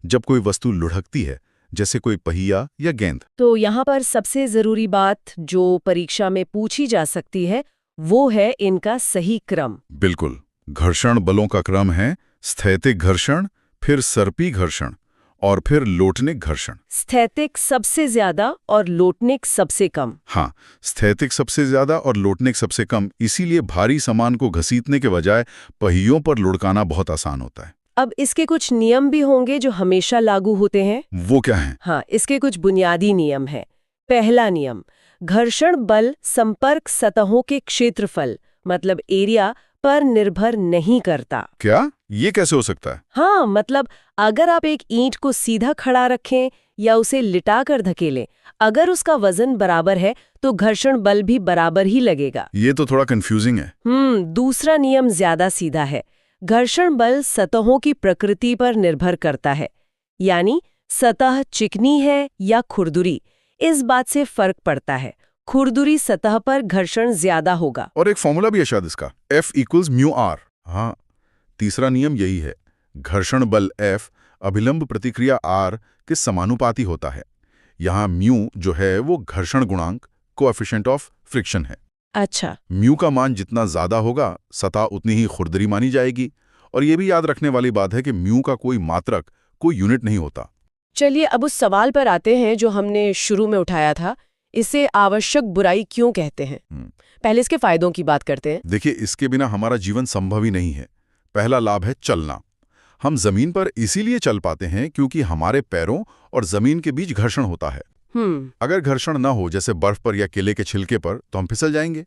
जब कोई वस्तु लुढ़कती है, जैसे कोई पहिया या गेंद। तो यहाँ पर सबसे जरूरी बात जो परीक्षा में पूछी जा सकती है वो है इनका सही क्रम। बिल्कुल। घर्षण बलों का क्रम है स्थैतिक घर्षण, फिर सर्पी घर्षण और फिर लोटनिक घर्षण। स्थैतिक सबसे ज्यादा और लोटनिक सबसे कम। हाँ, स्थैतिक सबसे ज्यादा और लोटनिक सबसे कम। इसीलिए भारी सामान को घसीटने के बजाय पहियों पर लुढ़काना बहुत आसान होता है। अब इसके कुछ नियम भी होंगे जो हमेशा लागू होते हैं। वो क्या है? हाँ, इसके कुछ बुनियादी नियम हैं। पहला नियम, घर्षण बल संपर्क सतहों के क्षेत्रफल मतलब एरिया पर निर्भर नहीं करता। क्या ये कैसे हो सकता है? हाँ, मतलब अगर आप एक ईंट को सीधा खड़ा रखें या उसे लिटा कर धकेलें, अगर उसका वजन बराबर है तो घर्षण बल भी बराबर ही लगेगा। ये तो थोड़ा कंफ्यूजिंग है। दूसरा नियम ज्यादा सीधा है। घर्षण बल सतहों की प्रकृति पर निर्भर करता है, यानी सतह चिकनी है या खुरदुरी, इस बात से फर्क पड़ता है। खुरदुरी सतह पर घर्षण ज्यादा होगा। और एक फॉर्मूला भी है शायद इसका, F = μr। हाँ, तीसरा नियम यही है। घर्षण बल F अभिलंब प्रतिक्रिया R के समानुपाती होता है। यहाँ म्यू जो है वो घर्षण गुणांक, कोएफिशिएंट ऑफ फ्रिक्शन है। अच्छा, म्यू का मान जितना ज्यादा होगा सतह उतनी ही खुरदरी मानी जाएगी। और ये भी याद रखने वाली बात है कि म्यू का कोई मात्रक, कोई यूनिट नहीं होता। चलिए अब उस सवाल पर आते हैं जो हमने शुरू में उठाया था, इसे आवश्यक बुराई क्यों कहते हैं। पहले इसके फायदों की बात करते हैं। देखिए, इसके बिना हमारा जीवन संभव ही नहीं है। पहला लाभ है चलना। हम जमीन पर इसीलिए चल पाते हैं क्योंकि हमारे पैरों और जमीन के बीच घर्षण होता है। अगर घर्षण न हो, जैसे बर्फ पर या केले के छिलके पर, तो हम फिसल जाएंगे।